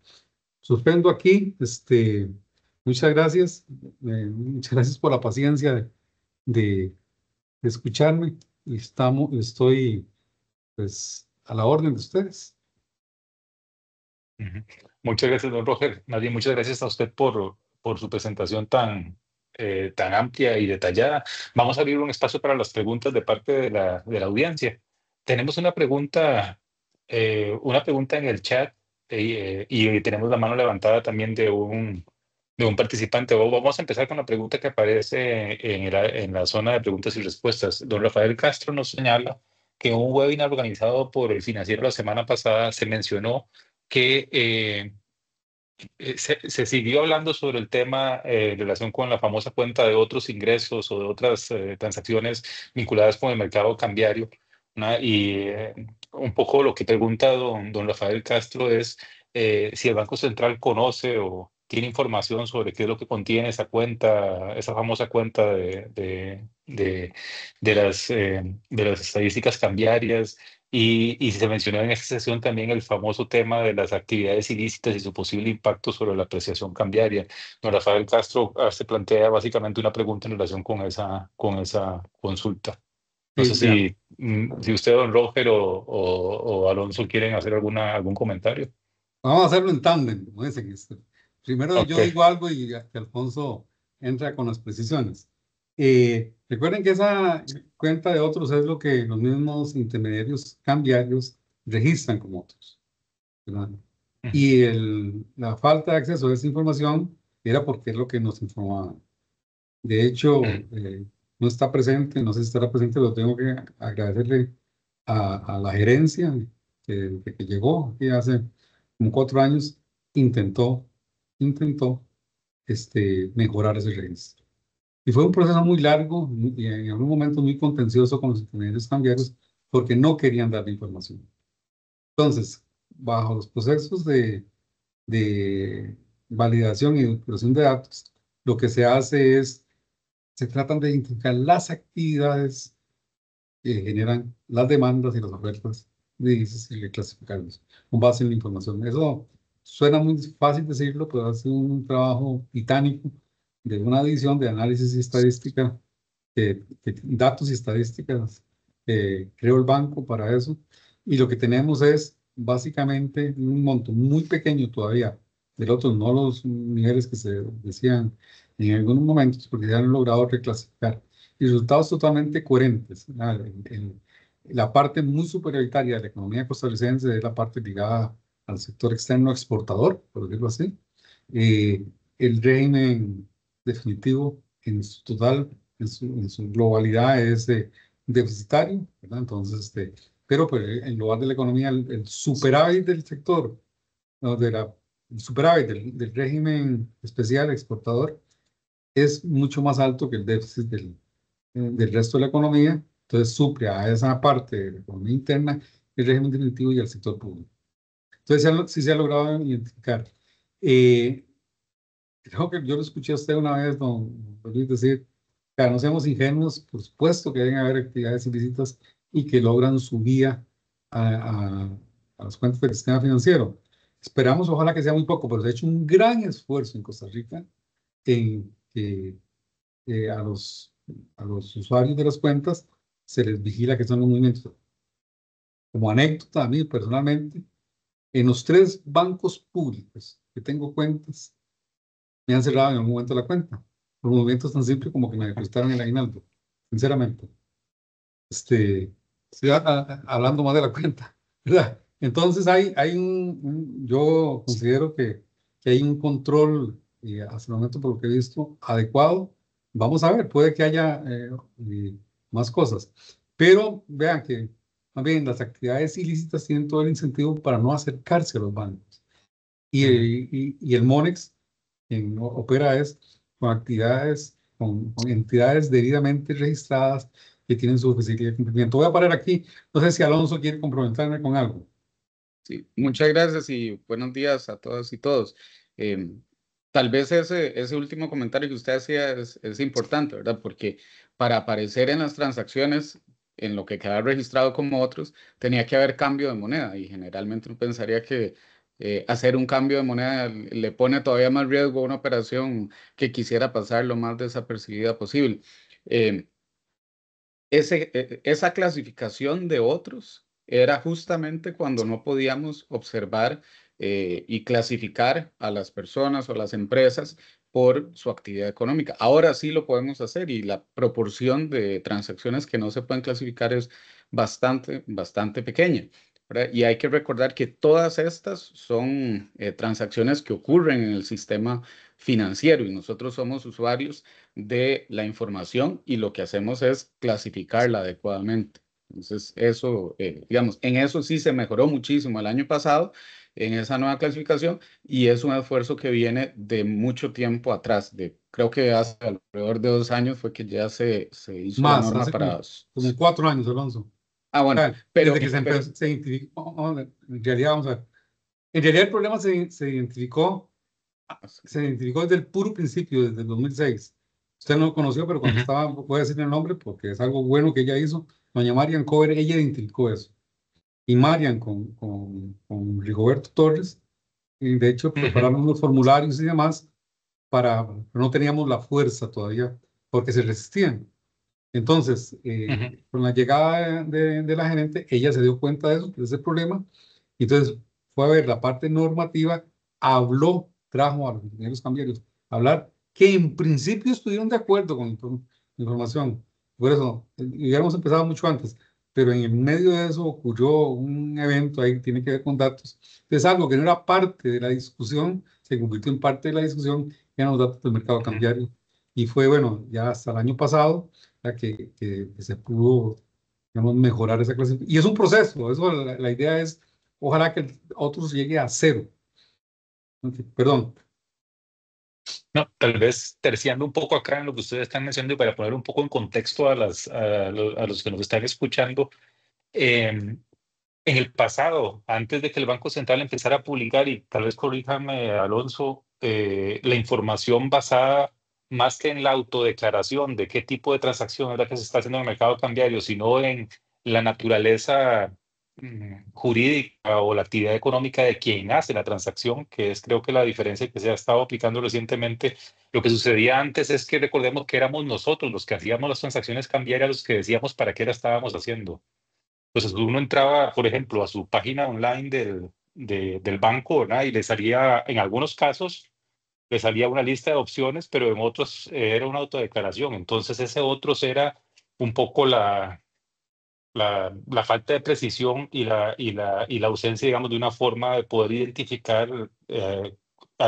Suspendo aquí, muchas gracias, muchas gracias por la paciencia de escucharme y estoy pues a la orden de ustedes. Ujú. Muchas gracias, don Roger. Más bien, muchas gracias a usted por su presentación tan amplia y detallada. Vamos a abrir un espacio para las preguntas de parte de la audiencia. Tenemos una pregunta en el chat y tenemos la mano levantada también de un participante. Vamos a empezar con la pregunta que aparece en la zona de preguntas y respuestas. Don Rafael Castro nos señala que en un webinar organizado por el Financiero la semana pasada se mencionó que se siguió hablando sobre el tema en relación con la famosa cuenta de otros ingresos o de otras transacciones vinculadas con el mercado cambiario. Y un poco lo que pregunta don Rafael Castro es si el Banco Central conoce o tiene información sobre qué es lo que contiene esa cuenta, esa famosa cuenta de las estadísticas cambiarias. Y se mencionó en esta sesión también el famoso tema de las actividades ilícitas y su posible impacto sobre la apreciación cambiaria. Don Rafael Castro se plantea básicamente una pregunta en relación con esa consulta. No Sí, sé vea, si usted, don Roger o Alonso, quieren hacer algún comentario. vamos a hacerlo en tándem, como dicen. Primero Ok. yo digo algo y que Alfonso entra con las precisiones. Recuerden que esa cuenta de otros es lo que los mismos intermediarios cambiarios registran como otros, ¿verdad? Ujú, Y la falta de acceso a esa información era porque es lo que nos informaban. De hecho, ujú, no está presente, no sé si estará presente, lo tengo que agradecerle a la gerencia que llegó aquí hace como 4 años, intentó, intentó mejorar ese registro. Y fue un proceso muy largo y en algún momento muy contencioso con los intermediarios cambiarios porque no querían dar la información. Entonces, bajo los procesos de validación y depuración de datos, lo que se hace es se tratan de identificar las actividades que generan las demandas y las ofertas de divisas y reclasificarlos con base en la información. Eso suena muy fácil decirlo, pero hace un trabajo titánico de una división de análisis y estadística, datos y estadísticas. Creó el banco para eso. Y lo que tenemos es básicamente un monto muy pequeño todavía del otro, no los niveles que se decían en algunos momentos, porque ya han logrado reclasificar y resultados totalmente coherentes. La parte muy superioritaria de la economía costarricense es la parte ligada al sector externo exportador, por decirlo así. Eh, el régimen definitivo en su total, en su globalidad es deficitario, ¿verdad? Entonces, pero pues, en lugar de la economía, el superávit del sector, no, el superávit del régimen especial exportador es mucho más alto que el déficit del resto de la economía. Entonces suple a esa parte de la economía interna, el régimen definitivo y el sector público. Entonces sí se ha logrado identificar. Eh, Creo que yo lo escuché a usted una vez, don Luis, decir, claro, no seamos ingenuos, por supuesto que deben haber actividades ilícitas y que logran su vía a las cuentas del sistema financiero. Esperamos, ojalá que sea muy poco, pero se ha hecho un gran esfuerzo en Costa Rica en que a los usuarios de las cuentas se les vigila que son los movimientos. Como anécdota, a mí personalmente, en los 3 bancos públicos que tengo cuentas, me han cerrado en algún momento la cuenta. Por movimientos tan simples como que me depositaron el aguinaldo, sinceramente. Estoy hablando más de la cuenta, ¿verdad? Entonces yo considero que hay un control, hasta el momento por lo que he visto, adecuado. Vamos a ver, puede que haya más cosas, pero vean que más bien las actividades ilícitas tienen todo el incentivo para no acercarse a los bancos. Y, ujú. y el MONEX opera es con actividades, con entidades debidamente registradas que tienen su oficina de cumplimiento. Voy a parar aquí. No sé si Alonso quiere comprometerme con algo. Sí, muchas gracias y buenos días a todas y todos. Tal vez ese último comentario que usted hacía es importante, ¿verdad? Porque para aparecer en las transacciones, en lo que queda registrado como otros, tenía que haber cambio de moneda y generalmente uno pensaría que hacer un cambio de moneda le pone todavía más riesgo a una operación que quisiera pasar lo más desapercibida posible. Em, esa clasificación de otros era justamente cuando no podíamos observar y clasificar a las personas o las empresas por su actividad económica. Ahora sí lo podemos hacer y la proporción de transacciones que no se pueden clasificar es bastante, bastante pequeña, ¿verdad? Y hay que recordar que todas estas son transacciones que ocurren en el sistema financiero y nosotros somos usuarios de la información y lo que hacemos es clasificarla adecuadamente. Entonces, eso, digamos, en eso sí se mejoró muchísimo el año pasado, en esa nueva clasificación, y es un esfuerzo que viene de mucho tiempo atrás, creo que hace alrededor de 2 años fue que ya se hizo la Más, norma hace para... como 4 años, Alonso. Bueno, Ah, pero, desde que se identificó, en realidad, vamos a ver. En realidad el problema se identificó desde el puro principio, desde el 2006. Usted no lo conoció, pero cuando Ujú, estaba, voy a decir el nombre porque es algo bueno que ella hizo. Doña Marian Cover, ella identificó eso. Y Marian con Rigoberto Torres, y de hecho ujú, prepararon unos formularios y demás pero no teníamos la fuerza todavía porque se resistían. Entonces, ujú, con la llegada de la gerente, ella se dio cuenta de eso, de ese problema, y entonces fue a ver la parte normativa, habló, trajo a los ingenieros cambiarios a hablar, que en principio estuvieron de acuerdo con la información. Por eso, hubiéramos empezado mucho antes, pero en el medio de eso ocurrió un evento ahí que tiene que ver con datos. Entonces, algo que no era parte de la discusión, se convirtió en parte de la discusión, eran los datos del mercado ujú. cambiario. Y fue, bueno, ya hasta el año pasado que se pudo, digamos, mejorar esa clasificación. Y es un proceso, eso, la idea es, ojalá que otros llegue a cero. Ok, perdón. No, tal vez terciando un poco acá en lo que ustedes están mencionando y para poner un poco en contexto a los que nos están escuchando. En el pasado, antes de que el Banco Central empezara a publicar, y tal vez corríjame, Alonso, la información basada más que en la autodeclaración de qué tipo de transacción es la que se está haciendo en el mercado cambiario, sino en la naturaleza jurídica o la actividad económica de quien hace la transacción, que es creo que la diferencia que se ha estado aplicando recientemente. Lo que sucedía antes es que recordemos que éramos nosotros los que hacíamos las transacciones cambiarias, los que decíamos para qué la estábamos haciendo. Pues uno entraba, por ejemplo, a su página online del banco, ¿verdad? Y le salía, en algunos casos, le salía una lista de opciones, pero en otros era una autodeclaración. Entonces, ese otros era un poco la falta de precisión y la ausencia, digamos, de una forma de poder identificar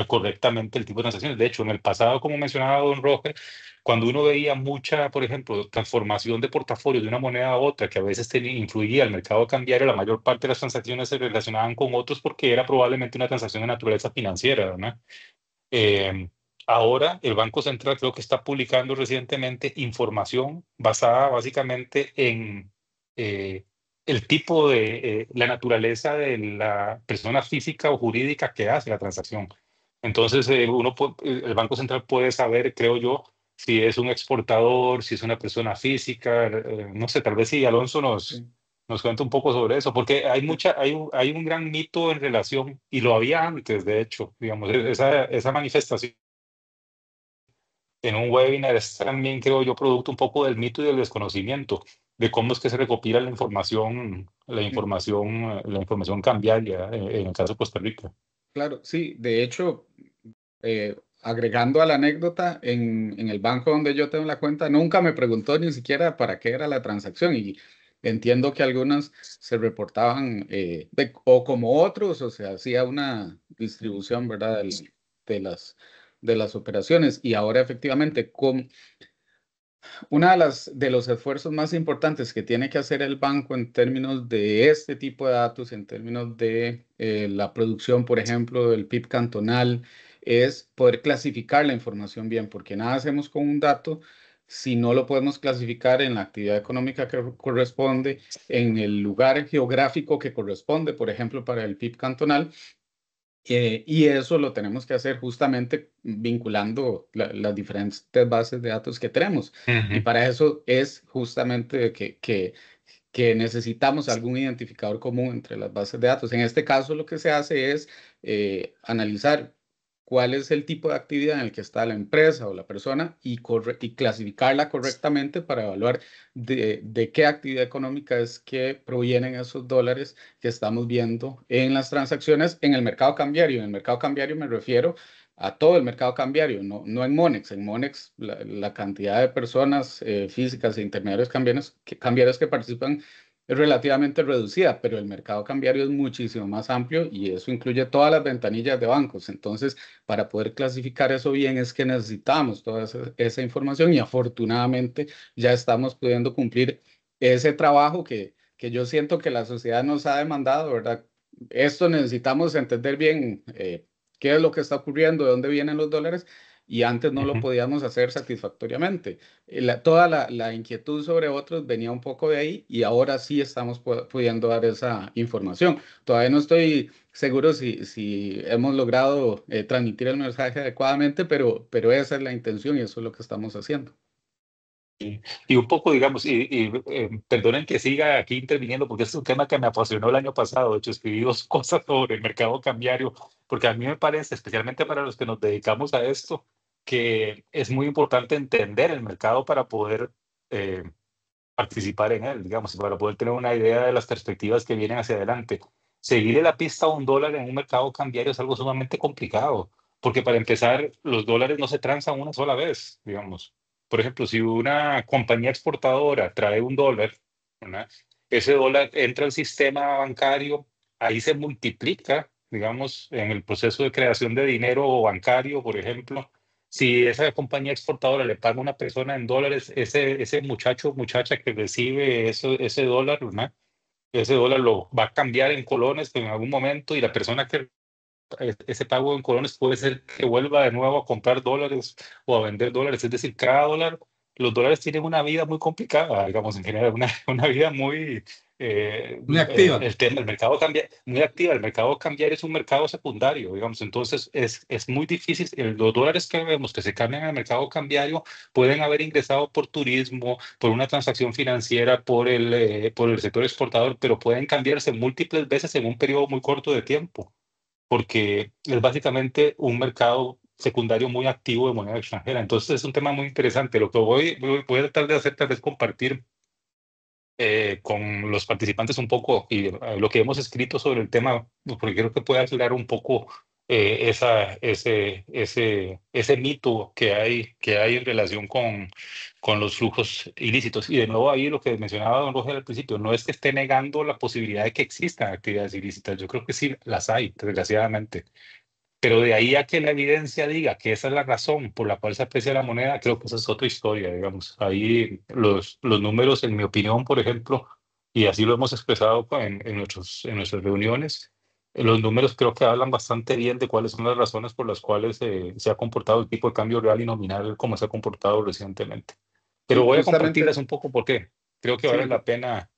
correctamente el tipo de transacciones. De hecho, en el pasado, como mencionaba don Roger, cuando uno veía mucha, por ejemplo, transformación de portafolio de una moneda a otra, que a veces influía el mercado cambiario, la mayor parte de las transacciones se relacionaban con otros porque era probablemente una transacción de naturaleza financiera, ¿verdad? Eh, Ahora el Banco Central creo que está publicando recientemente información basada básicamente en eh, el tipo de, la naturaleza de la persona física o jurídica que hace la transacción. Entonces, el Banco Central puede saber, creo yo, si es un exportador, si es una persona física, no sé, tal vez si Alonso Sí, nos cuenta un poco sobre eso, porque hay un gran mito en relación, y lo había antes, de hecho, digamos, esa manifestación en un webinar es también, creo yo, producto un poco del mito y del desconocimiento de cómo es que se recopila sí. la información cambiaria en el caso de Costa Rica. Claro, sí. De hecho, agregando a la anécdota, en el banco donde yo tengo la cuenta, nunca me preguntó ni siquiera para qué era la transacción y entiendo que algunas se reportaban o como otros, o se hacía una distribución, ¿verdad? De las operaciones y ahora efectivamente con una de los esfuerzos más importantes que tiene que hacer el banco en términos de este tipo de datos, en términos de la producción, por ejemplo, del PIB cantonal, es poder clasificar la información bien, porque nada hacemos con un dato si no lo podemos clasificar en la actividad económica que corresponde, en el lugar geográfico que corresponde, por ejemplo, para el PIB cantonal. Y eso lo tenemos que hacer justamente vinculando las diferentes bases de datos que tenemos. Y Ujú, para eso es justamente que necesitamos algún identificador común entre las bases de datos. En este caso, lo que se hace es analizar cuál es el tipo de actividad en el que está la empresa o la persona y clasificarla correctamente para evaluar de qué actividad económica es que provienen esos dólares que estamos viendo en las transacciones en el mercado cambiario. En el mercado cambiario me refiero a todo el mercado cambiario, no en Monex. En Monex, la cantidad de personas físicas e intermediarios cambiarios que participan es relativamente reducida, pero el mercado cambiario es muchísimo más amplio y eso incluye todas las ventanillas de bancos. Entonces, para poder clasificar eso bien es que necesitamos toda esa información y afortunadamente ya estamos pudiendo cumplir ese trabajo que yo siento que la sociedad nos ha demandado, ¿verdad? Esto necesitamos entender bien qué es lo que está ocurriendo, de dónde vienen los dólares y antes no lo podíamos hacer satisfactoriamente. Toda la inquietud sobre otros venía un poco de ahí y ahora sí estamos pudiendo dar esa información. Todavía no estoy seguro si hemos logrado transmitir el mensaje adecuadamente, pero esa es la intención y eso es lo que estamos haciendo. Y un poco, digamos, perdonen que siga aquí interviniendo, porque este es un tema que me apasionó el año pasado. De hecho, escribí 2 cosas sobre el mercado cambiario, porque a mí me parece, especialmente para los que nos dedicamos a esto, que es muy importante entender el mercado para poder eh, participar en él, digamos, y para poder tener una idea de las perspectivas que vienen hacia adelante. Seguirle la pista a un dólar en un mercado cambiario es algo sumamente complicado, porque para empezar, los dólares no se transan una sola vez, digamos. Por ejemplo, si una compañía exportadora trae un dólar, ¿verdad? Ese dólar entra al sistema bancario, ahí se multiplica, digamos, en el proceso de creación de dinero bancario, por ejemplo. Si esa compañía exportadora le paga a una persona en dólares, ese muchacho o muchacha que recibe ese dólar, ¿verdad? Ese dólar lo va a cambiar en colones en algún momento y la persona que ese pago en colones puede ser que vuelva de nuevo a comprar dólares o a vender dólares. Es decir, cada dólar, los dólares tienen una vida muy complicada, digamos, en general, una vida muy... Muy activa. el tema, el mercado cambia muy activa, el mercado cambiario es un mercado secundario, digamos, entonces es muy difícil, los dólares que vemos que se cambian en el mercado cambiario pueden haber ingresado por turismo, por una transacción financiera, por el sector exportador, pero pueden cambiarse múltiples veces en un periodo muy corto de tiempo porque es básicamente un mercado secundario muy activo de moneda extranjera. Entonces es un tema muy interesante. Lo que voy a tratar de hacer tal vez compartir con los participantes un poco y lo que hemos escrito sobre el tema, porque creo que puede aclarar un poco ese mito que hay en relación con los flujos ilícitos. Y de nuevo ahí lo que mencionaba don Roger al principio, no es que esté negando la posibilidad de que existan actividades ilícitas, yo creo que sí las hay, desgraciadamente. Pero de ahí a que la evidencia diga que esa es la razón por la cual se aprecia la moneda, creo que esa es otra historia, digamos. Ahí los números, en mi opinión, por ejemplo, y así lo hemos expresado en nuestras reuniones, los números creo que hablan bastante bien de cuáles son las razones por las cuales se ha comportado el tipo de cambio real y nominal como se ha comportado recientemente. Pero Sí, voy a compartirles justamente, un poco por qué. Creo que vale sí. la pena,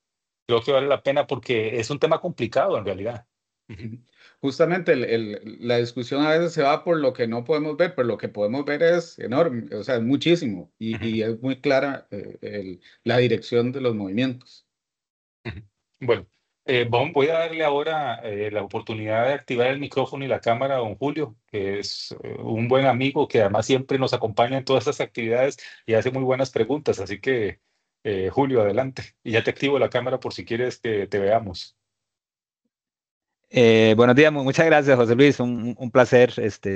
creo que vale la pena porque es un tema complicado en realidad. Ujú, Ujú. Justamente la discusión a veces se va por lo que no podemos ver, pero lo que podemos ver es enorme, o sea, es muchísimo ujú. y es muy clara la dirección de los movimientos. Ujú. Bueno, voy a darle ahora la oportunidad de activar el micrófono y la cámara a don Julio, que es un buen amigo que además siempre nos acompaña en todas estas actividades y hace muy buenas preguntas. Así que, Julio, adelante. Y ya te activo la cámara por si quieres que te veamos. Buenos días, muchas gracias, José Luis. Un placer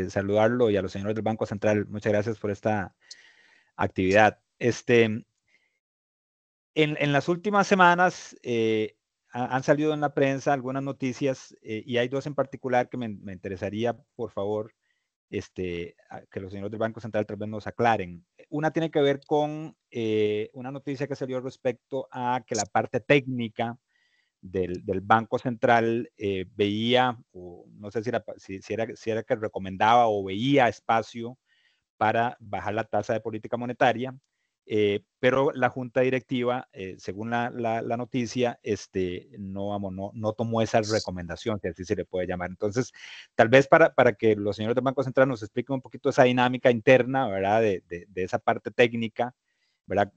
saludarlo y a los señores del Banco Central. Muchas gracias por esta actividad. En las últimas semanas han salido en la prensa algunas noticias y hay dos en particular que me interesaría, por favor, que los señores del Banco Central tal vez nos aclaren. Una tiene que ver con una noticia que salió respecto a que la parte técnica del Banco Central veía, o no sé si era que recomendaba o veía espacio para bajar la tasa de política monetaria, pero la junta directiva, según la noticia, no tomó esa recomendación, que así se le puede llamar. Entonces, tal vez para que los señores del Banco Central nos expliquen un poquito esa dinámica interna, ¿verdad? De esa parte técnica, ¿verdad?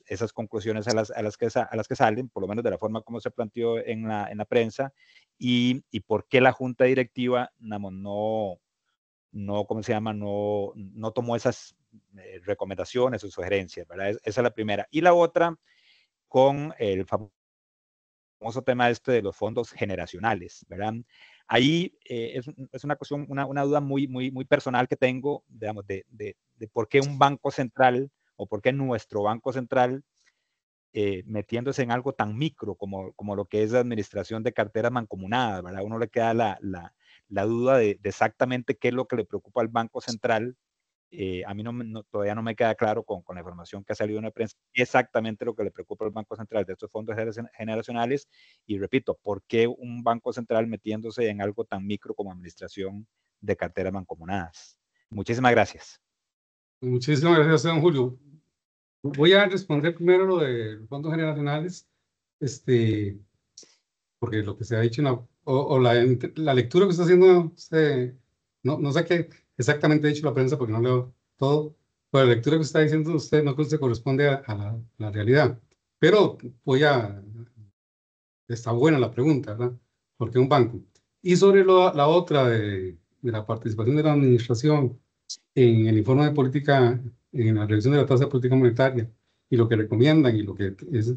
Esas conclusiones a las que salen, por lo menos de la forma como se planteó en la prensa, y por qué la junta directiva, ¿cómo se llama? No tomó esas recomendaciones o sugerencias, ¿verdad? Esa es la primera. Y la otra, con el famoso tema de los fondos generacionales, ¿verdad? Ahí es una cuestión, una duda muy personal que tengo, digamos, de por qué un banco central o por qué nuestro banco central metiéndose en algo tan micro como lo que es la administración de carteras mancomunadas, ¿verdad? Uno le queda la duda de exactamente qué es lo que le preocupa al Banco Central. A mí todavía no me queda claro con la información que ha salido en la prensa exactamente lo que le preocupa al Banco Central de estos fondos generacionales. Y repito, ¿por qué un Banco Central metiéndose en algo tan micro como administración de carteras mancomunadas? Muchísimas gracias. Muchísimas gracias, don Julio. Voy a responder primero lo de los fondos generacionales, porque lo que se ha dicho, o la lectura que está haciendo usted, no sé qué exactamente ha dicho la prensa porque no leo todo, pero la lectura que está diciendo usted no se corresponde a la realidad. Pero está buena la pregunta, ¿verdad? ¿Por qué un banco? Y sobre la otra de la participación de la administración en el informe de política, en la revisión de la tasa de política monetaria y lo que recomiendan y lo que es,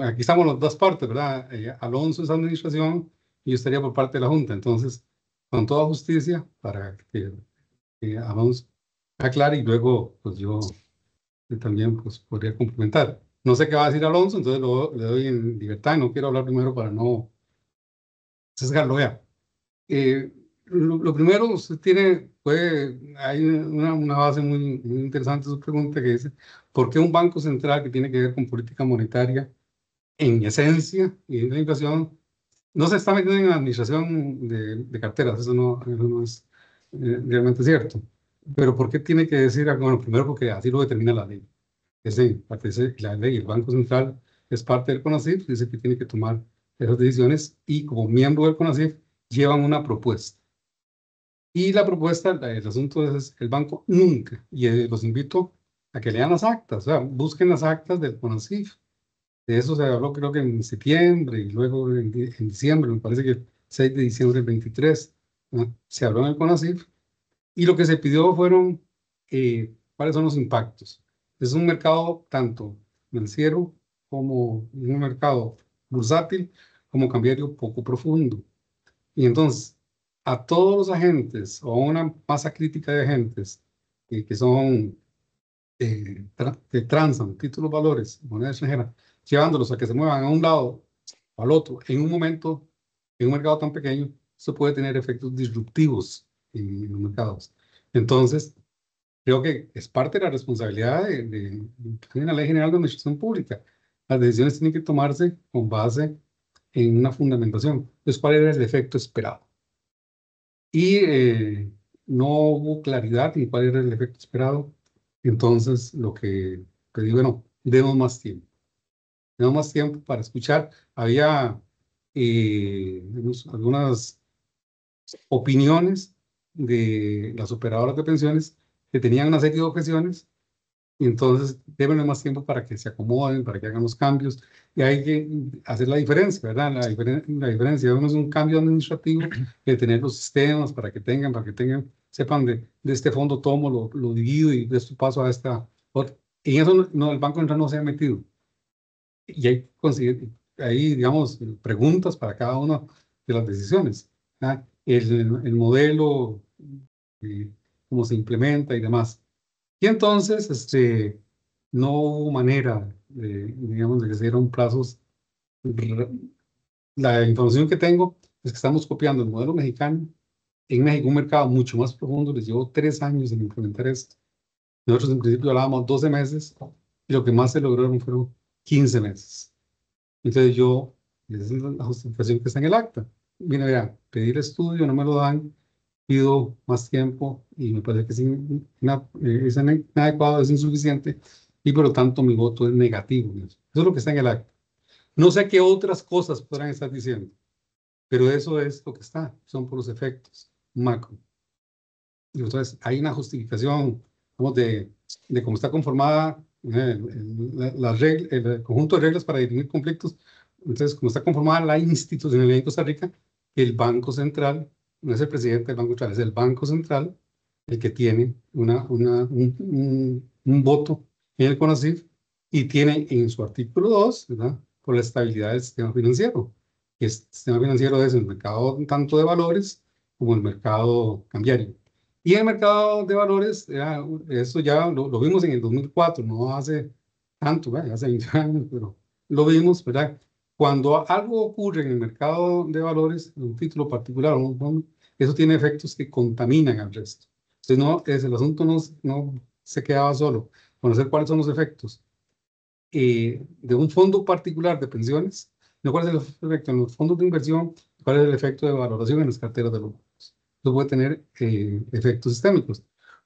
aquí estamos las dos partes, ¿verdad? Alonso es administración y yo estaría por parte de la Junta. Entonces, con toda justicia, para que Alonso aclare y luego, pues yo también pues, podría complementar. No sé qué va a decir Alonso, entonces le doy en libertad y no quiero hablar primero para no sesgarlo. Vea. Lo primero, usted hay una base muy interesante en su pregunta que dice, ¿por qué un banco central que tiene que ver con política monetaria, en esencia, y en la inflación, no se está metiendo en la administración de carteras? Eso no es realmente cierto. Pero ¿por qué tiene que decir algo? Bueno, primero porque así lo determina la ley. La ley, el Banco Central es parte del CONACYT, dice que tiene que tomar esas decisiones y como miembro del CONACYT llevan una propuesta. Y la propuesta, el asunto es el banco nunca, y los invito a que lean las actas, o sea, busquen las actas del CONACYT. De eso se habló creo que en septiembre y luego en diciembre, me parece que el 6 de diciembre del 23, ¿no? Se habló en el CONACYT y lo que se pidió fueron cuáles son los impactos. Es un mercado tanto financiero como un mercado bursátil como cambiario poco profundo. Y entonces, a todos los agentes o a una masa crítica de agentes que son, que transan títulos, valores, moneda extranjera, llevándolos a que se muevan a un lado o al otro en un momento, en un mercado tan pequeño, eso puede tener efectos disruptivos en los mercados. Entonces, creo que es parte de la responsabilidad de la Ley General de Administración Pública. Las decisiones tienen que tomarse con base en una fundamentación. Entonces, ¿cuál era el efecto esperado? Y no hubo claridad en cuál era el efecto esperado. Entonces, lo que pedí, bueno, demos más tiempo. Demos más tiempo para escuchar. Había algunas opiniones de las operadoras de pensiones que tenían una serie de objeciones y entonces deben más tiempo para que se acomoden, para que hagan los cambios y hay que hacer la diferencia, ¿verdad? La diferencia uno es un cambio administrativo de tener los sistemas para que sepan de este fondo tomo, lo divido y de esto paso a esta otra. En eso el Banco Central no se ha metido y hay digamos, preguntas para cada una de las decisiones. ¿Ah? El modelo, cómo se implementa y demás. Y entonces, no hubo manera digamos, de que se dieran plazos. La información que tengo es que estamos copiando el modelo mexicano. En México, un mercado mucho más profundo, les llevó 3 años en implementar esto. Nosotros en principio hablábamos 12 meses y lo que más se lograron fueron 15 meses. Entonces esa es la justificación que está en el acta. Mira, vea, pedir estudio, no me lo dan, pido más tiempo y me parece que es inadecuado, es insuficiente y por lo tanto mi voto es negativo. Eso es lo que está en el acta. No sé qué otras cosas podrán estar diciendo, pero eso es lo que está, son por los efectos macro. Y entonces hay una justificación, vamos, de cómo está conformada el conjunto de reglas para dirimir conflictos. Entonces, cómo está conformada la institucionalidad en Costa Rica, el Banco Central, no es el presidente del Banco Central, es el Banco Central el que tiene un voto en el CONACYT y tiene en su artículo 2, ¿verdad?, por la estabilidad del sistema financiero. El sistema financiero es el mercado tanto de valores como el mercado cambiario. Y el mercado de valores, eso ya lo vimos en el 2004, no hace tanto, hace 20 años, pero lo vimos, ¿verdad? Cuando algo ocurre en el mercado de valores, un título particular o un fondo, eso tiene efectos que contaminan al resto. Entonces, el asunto no se quedaba solo. Conocer cuáles son los efectos de un fondo particular de pensiones, no cuál es el efecto en los fondos de inversión, cuál es el efecto de valoración en las carteras de los bancos. Eso puede tener efectos sistémicos.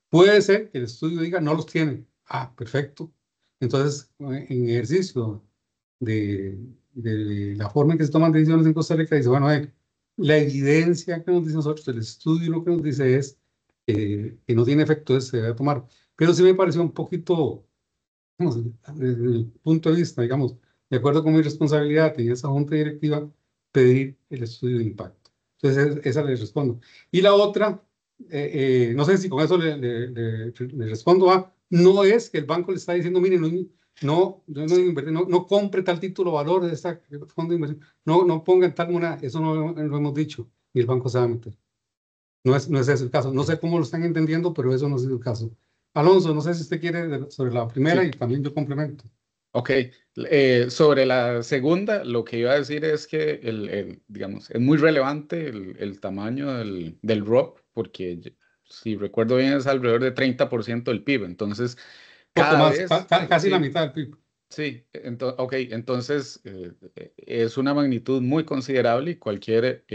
Puede ser que el estudio diga no los tiene. Ah, perfecto. Entonces, en ejercicio de la forma en que se toman decisiones en Costa Rica, dice, bueno, la evidencia que nos dice nosotros, el estudio lo que nos dice es que no tiene efecto, entonces se debe tomar. Pero sí me pareció un poquito, digamos, desde el punto de vista, digamos, de acuerdo con mi responsabilidad en esa junta directiva, pedir el estudio de impacto. Entonces, esa le respondo. Y la otra, no sé si con eso le respondo a, no es que el banco le está diciendo, mire, no compre tal título valor de esta fondo de inversión, no ponga tal moneda, eso no lo hemos dicho, y el banco se va a meter. No es ese el caso. No sé cómo lo están entendiendo, pero eso no es el caso. Alonso, no sé si usted quiere sobre la primera Sí. y también yo complemento. Ok, sobre la segunda, lo que iba a decir es que digamos, es muy relevante el tamaño del ROP, porque si recuerdo bien es alrededor de 30% del PIB, entonces Poco cada más, vez, casi la sí, mitad del PIB. sí, ok, entonces es una magnitud muy considerable y cualquier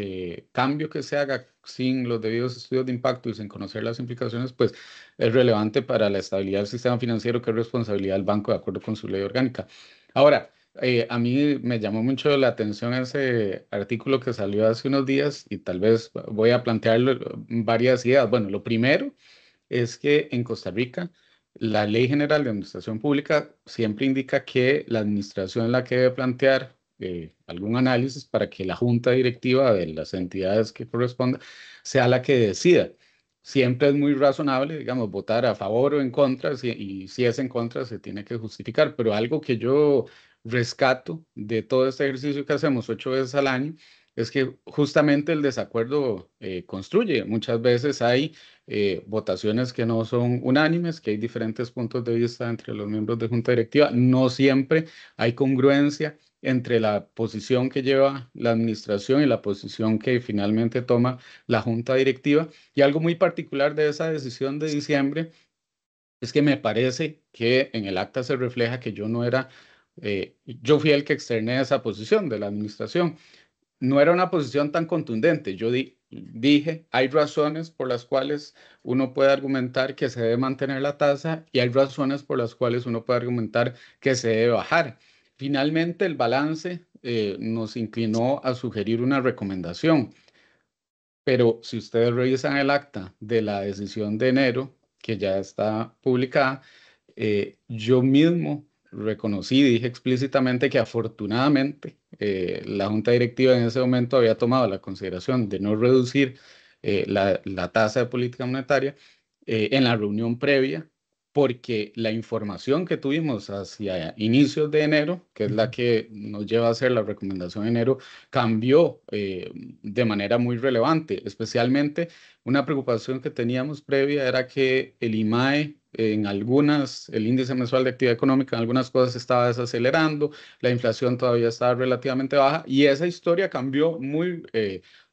cambio que se haga sin los debidos estudios de impacto y sin conocer las implicaciones, pues es relevante para la estabilidad del sistema financiero, que es responsabilidad del banco de acuerdo con su ley orgánica. Ahora, a mí me llamó mucho la atención ese artículo que salió hace unos días y tal vez voy a plantear varias ideas. Bueno, lo primero es que en Costa Rica la Ley General de Administración Pública siempre indica que la administración es la que debe plantear algún análisis para que la junta directiva de las entidades que corresponda sea la que decida. Siempre es muy razonable, digamos, votar a favor o en contra, y si es en contra se tiene que justificar, pero algo que yo rescato de todo este ejercicio que hacemos 8 veces al año es que justamente el desacuerdo construye. Muchas veces hay votaciones que no son unánimes, que hay diferentes puntos de vista entre los miembros de junta directiva. No siempre hay congruencia entre la posición que lleva la administración y la posición que finalmente toma la junta directiva. Y algo muy particular de esa decisión de diciembre es que me parece que en el acta se refleja que yo fui el que externé esa posición de la administración. No era una posición tan contundente. Yo dije, hay razones por las cuales uno puede argumentar que se debe mantener la tasa y hay razones por las cuales uno puede argumentar que se debe bajar. Finalmente, el balance nos inclinó a sugerir una recomendación. Pero si ustedes revisan el acta de la decisión de enero, que ya está publicada, yo mismo reconocí, dije explícitamente que afortunadamente la junta directiva en ese momento había tomado la consideración de no reducir la tasa de política monetaria en la reunión previa, porque la información que tuvimos hacia inicios de enero, que es la que nos lleva a hacer la recomendación de enero, cambió de manera muy relevante. Especialmente una preocupación que teníamos previa era que el IMAE el índice mensual de actividad económica, en algunas cosas estaba desacelerando, la inflación todavía estaba relativamente baja y esa historia cambió muy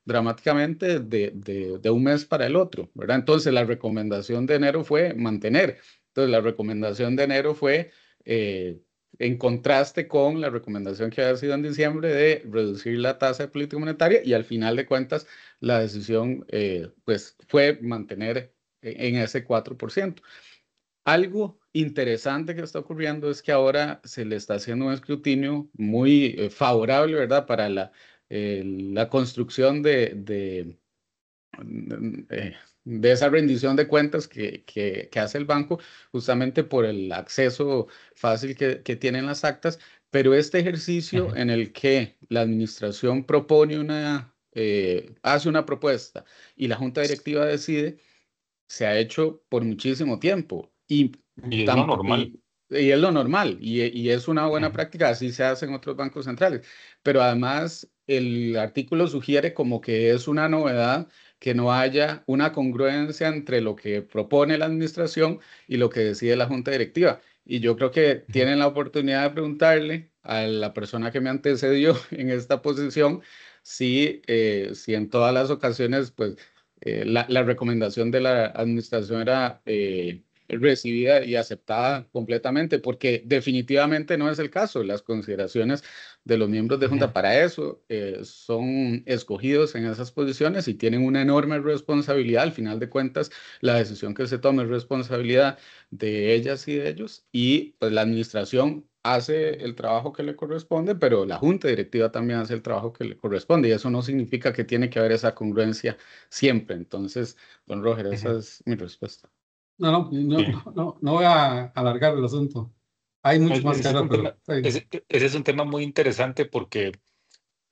dramáticamente de un mes para el otro, ¿verdad? Entonces la recomendación de enero fue mantener. Entonces la recomendación de enero fue en contraste con la recomendación que había sido en diciembre de reducir la tasa de política monetaria y al final de cuentas la decisión pues fue mantener en ese 4%. Algo interesante que está ocurriendo es que ahora se le está haciendo un escrutinio muy favorable, ¿verdad? Para la construcción de esa rendición de cuentas que hace el banco, justamente por el acceso fácil que tienen las actas, pero este ejercicio en el que la administración hace una propuesta y la junta directiva decide, se ha hecho por muchísimo tiempo Y es lo normal. y es lo normal y es una buena práctica, así se hace en otros bancos centrales. Pero además el artículo sugiere como que es una novedad que no haya una congruencia entre lo que propone la administración y lo que decide la junta directiva. Y yo creo que tienen la oportunidad de preguntarle a la persona que me antecedió en esta posición si en todas las ocasiones, pues, la recomendación de la administración era recibida y aceptada completamente, porque definitivamente no es el caso. Las consideraciones de los miembros de Junta para eso son escogidos en esas posiciones y tienen una enorme responsabilidad. Al final de cuentas, la decisión que se tome es responsabilidad de ellas y de ellos, y pues la administración hace el trabajo que le corresponde, pero la junta directiva también hace el trabajo que le corresponde, y eso no significa que tiene que haber esa congruencia siempre. Entonces, don Roger, esa es mi respuesta. No voy a alargar el asunto. Hay mucho más que Ese es hablar, un pero tema, está bien. ese es un tema muy interesante porque,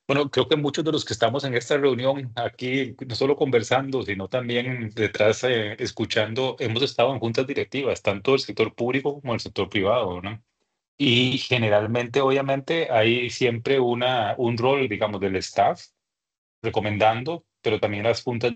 bueno, creo que muchos de los que estamos en esta reunión aquí, no solo conversando, sino también detrás escuchando, hemos estado en juntas directivas, tanto del sector público como del sector privado, ¿no? Y generalmente, obviamente, hay siempre un rol, digamos, del staff recomendando, pero también las juntas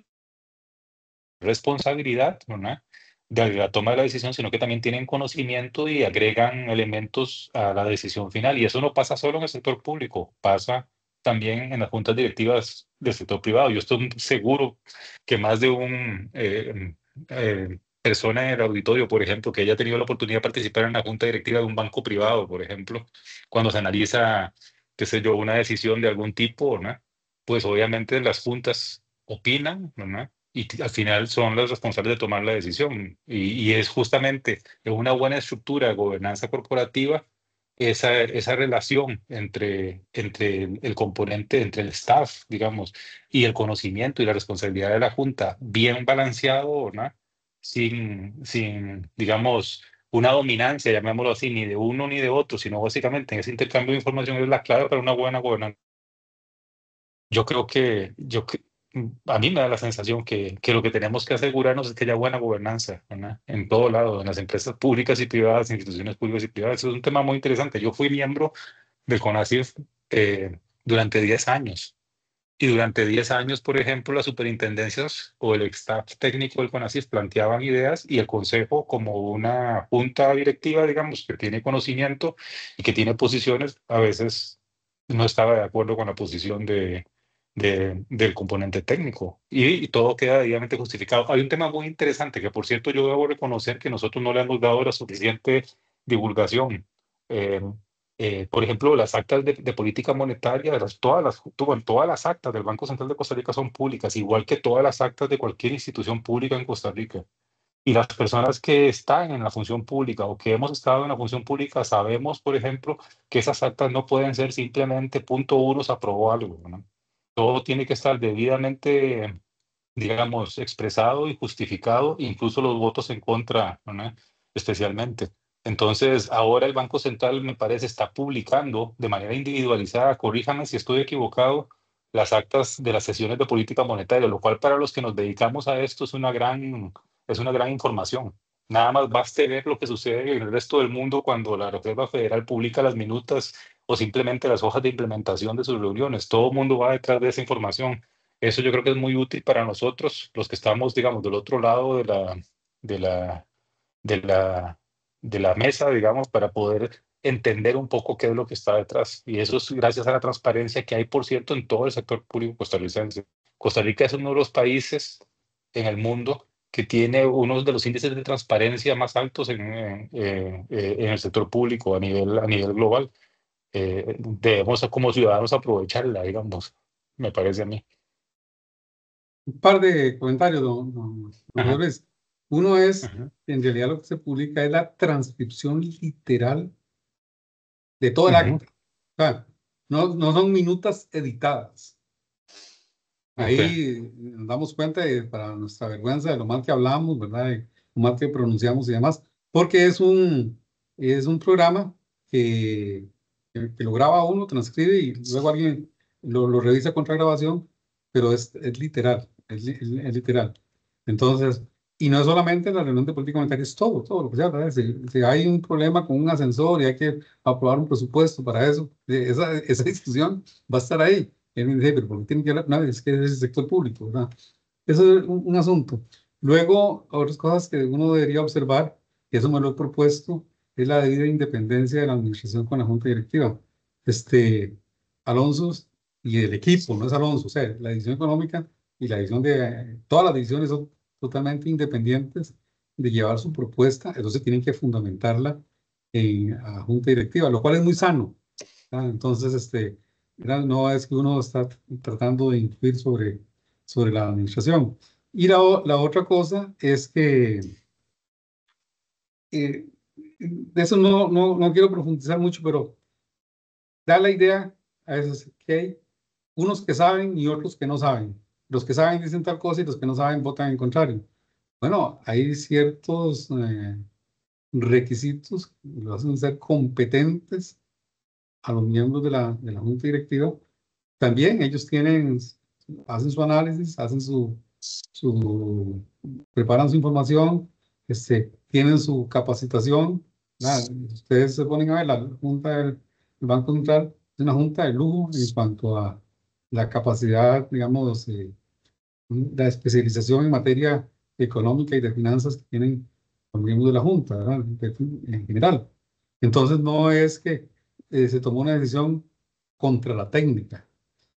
responsabilidad, ¿no? De la toma de la decisión, sino que también tienen conocimiento y agregan elementos a la decisión final. Y eso no pasa solo en el sector público, pasa también en las juntas directivas del sector privado. Yo estoy seguro que más de un persona en el auditorio, por ejemplo, que haya tenido la oportunidad de participar en la junta directiva de un banco privado, por ejemplo, cuando se analiza, qué sé yo, una decisión de algún tipo, ¿no? Pues obviamente las juntas opinan, ¿no? Y al final son los responsables de tomar la decisión. Y es justamente en una buena estructura de gobernanza corporativa esa relación entre el componente, entre el staff, digamos, y el conocimiento y la responsabilidad de la junta bien balanceado, ¿no? Digamos, una dominancia, llamémoslo así, ni de uno ni de otro, sino básicamente en ese intercambio de información es la clave para una buena gobernanza. Yo creo a mí me da la sensación que lo que tenemos que asegurarnos es que haya buena gobernanza, ¿verdad? En todo lado, en las empresas públicas y privadas, instituciones públicas y privadas. Eso es un tema muy interesante. Yo fui miembro del CONACYT durante 10 años. Y durante 10 años, por ejemplo, las superintendencias o el staff técnico del CONACYT planteaban ideas y el consejo, como una junta directiva, digamos, que tiene conocimiento y que tiene posiciones, a veces no estaba de acuerdo con la posición del componente técnico. Y todo queda debidamente justificado. Hay un tema muy interesante que, por cierto, yo debo reconocer que nosotros no le hemos dado la suficiente divulgación. Eh, por ejemplo, las actas de política monetaria, todas las actas del Banco Central de Costa Rica son públicas, igual que todas las actas de cualquier institución pública en Costa Rica. Y las personas que están en la función pública o que hemos estado en la función pública sabemos, por ejemplo, que esas actas no pueden ser simplemente punto uno, se aprobó algo, ¿no? Todo tiene que estar debidamente, digamos, expresado y justificado, incluso los votos en contra, ¿no? Especialmente. Entonces, ahora el Banco Central, me parece, está publicando de manera individualizada, corríjame si estoy equivocado, las actas de las sesiones de política monetaria, lo cual para los que nos dedicamos a esto es una gran información. Nada más basta ver lo que sucede en el resto del mundo cuando la Reserva Federal publica las minutas o simplemente las hojas de implementación de sus reuniones. Todo el mundo va detrás de esa información. Eso yo creo que es muy útil para nosotros, los que estamos, digamos, del otro lado de la, de la, de la mesa, digamos, para poder entender un poco qué es lo que está detrás. Y eso es gracias a la transparencia que hay, por cierto, en todo el sector público costarricense. Costa Rica es uno de los países en el mundo que tiene uno de los índices de transparencia más altos en el sector público a nivel global. Debemos como ciudadanos aprovecharla, digamos, me parece a mí. Un par de comentarios, don Ajá, Rodríguez. Uno es, ajá, en realidad lo que se publica es la transcripción literal de todo el ujú, acta. O sea, no son minutas editadas. ok, Ahí nos damos cuenta, para nuestra vergüenza, de lo mal que hablamos, ¿verdad? De lo mal que pronunciamos y demás, porque es un programa que lo graba uno, transcribe y luego alguien lo revisa contra grabación, pero es literal, es literal. Entonces, y no es solamente la reunión de política monetaria, es todo lo que se habla. Si hay un problema con un ascensor y hay que aprobar un presupuesto para eso, esa discusión va a estar ahí. Y alguien dice, pero ¿por qué tienen que hablar? No, es que es el sector público, ¿verdad? Eso es un asunto. Luego, otras cosas que uno debería observar, y eso me lo he propuesto, es la debida independencia de la administración con la junta directiva. Alonso y el equipo, no es Alonso, o sea, la decisión económica y la decisión todas las decisiones son totalmente independientes de llevar su propuesta, entonces tienen que fundamentarla en la junta directiva, lo cual es muy sano. Entonces, ¿verdad? No es que uno está tratando de influir sobre la administración. Y la otra cosa es que de eso no quiero profundizar mucho, pero da la idea a veces que hay unos que saben y otros que no saben. Los que saben dicen tal cosa y los que no saben votan en contrario. Bueno, hay ciertos requisitos que los hacen ser competentes a los miembros de la junta directiva. También ellos hacen su análisis, preparan su información, tienen su capacitación. Ustedes se ponen a ver, la junta del Banco Central es una junta de lujo en cuanto a la capacidad, digamos, la especialización en materia económica y de finanzas que tienen los miembros de la junta, ¿verdad? En general. Entonces no es que se tomó una decisión contra la técnica.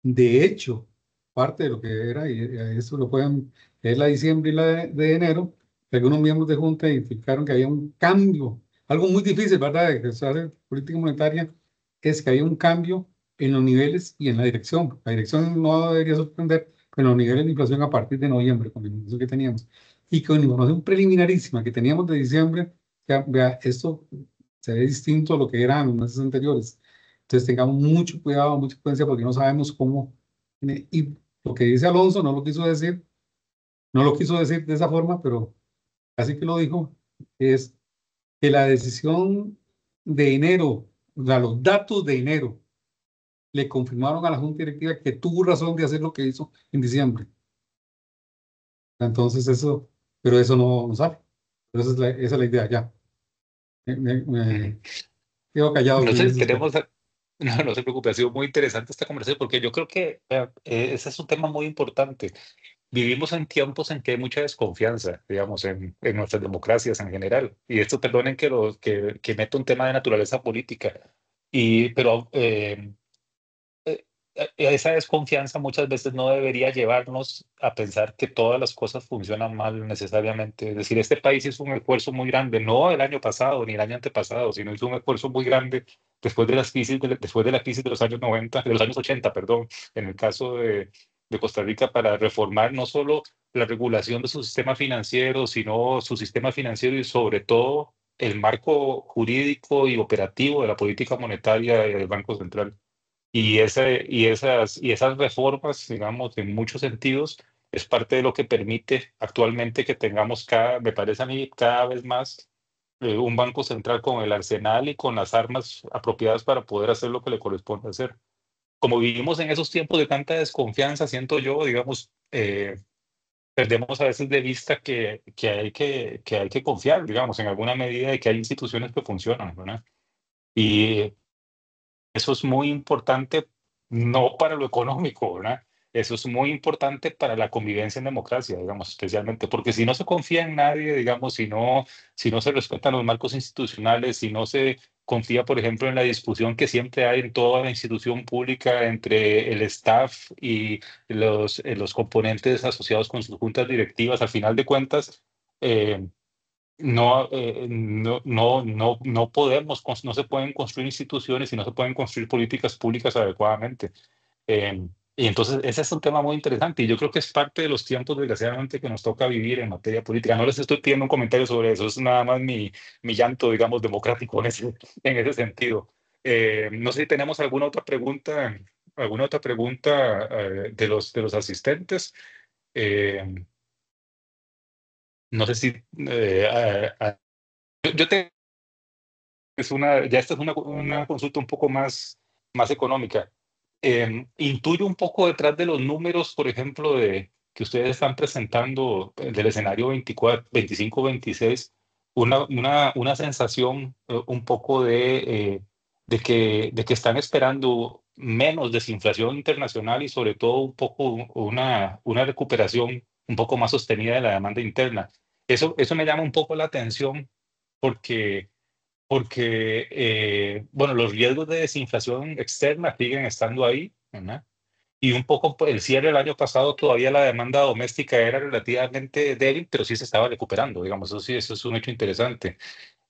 De hecho, parte de lo que era, y eso lo pueden, es la diciembre y la de enero, que algunos miembros de junta identificaron que había un cambio, algo muy difícil, ¿verdad?, de que se hace política monetaria, es que había un cambio en los niveles y en la dirección. La dirección no debería sorprender, pero los niveles de inflación a partir de noviembre, con la información que teníamos, y con la información preliminarísima que teníamos de diciembre, vea, esto se ve distinto a lo que eran los meses anteriores. Entonces tengamos mucho cuidado, mucha prudencia, porque no sabemos cómo. Y lo que dice Alonso no lo quiso decir de esa forma, pero así que lo dijo, es que la decisión de enero, o sea, los datos de enero, le confirmaron a la Junta Directiva que tuvo razón de hacer lo que hizo en diciembre. Entonces pero eso no sale. Pero esa es la idea, ya. Me quedo callado. No sé si tenemos, no se preocupe, ha sido muy interesante esta conversación porque yo creo que ese es un tema muy importante. Vivimos en tiempos en que hay mucha desconfianza, digamos, en nuestras democracias en general. Y esto, perdonen que meta un tema de naturaleza política, pero esa desconfianza muchas veces no debería llevarnos a pensar que todas las cosas funcionan mal necesariamente. Es decir, este país hizo un esfuerzo muy grande, no el año pasado ni el año antepasado, sino hizo un esfuerzo muy grande después de la crisis de los años 90, de los años 80, perdón, en el caso de Costa Rica, para reformar no solo la regulación de su sistema financiero, sino su sistema financiero y sobre todo el marco jurídico y operativo de la política monetaria y del Banco Central. Y esas reformas, digamos, en muchos sentidos, es parte de lo que permite actualmente que tengamos me parece a mí, cada vez más un banco central con el arsenal y con las armas apropiadas para poder hacer lo que le corresponde hacer. Como vivimos en esos tiempos de tanta desconfianza, siento yo, digamos, perdemos a veces de vista que hay que confiar, digamos, en alguna medida, de que hay instituciones que funcionan, ¿verdad? Y eso es muy importante, no para lo económico, ¿verdad? Eso es muy importante para la convivencia en democracia, digamos, especialmente, porque si no se confía en nadie, digamos, si no se respetan los marcos institucionales, si no se confía, por ejemplo, en la discusión que siempre hay en toda la institución pública entre el staff y los componentes asociados con sus juntas directivas, al final de cuentas, eh, no se pueden construir instituciones y no se pueden construir políticas públicas adecuadamente. Y entonces ese es un tema muy interesante y yo creo que es parte de los tiempos, desgraciadamente, que nos toca vivir en materia política. No les estoy pidiendo un comentario sobre eso, es nada más mi llanto, digamos, democrático en ese sentido. No sé si tenemos alguna otra pregunta de los asistentes. No sé si yo te esta es una consulta un poco más económica. Intuyo un poco detrás de los números, por ejemplo, que ustedes están presentando del escenario 24, 25, 26, una sensación un poco de que están esperando menos desinflación internacional y sobre todo un poco una recuperación un poco más sostenida de la demanda interna. Eso me llama un poco la atención porque bueno, los riesgos de desinflación externa siguen estando ahí, ¿verdad? Y un poco el cierre del año pasado, todavía la demanda doméstica era relativamente débil, pero sí se estaba recuperando, digamos, eso sí, eso es un hecho interesante.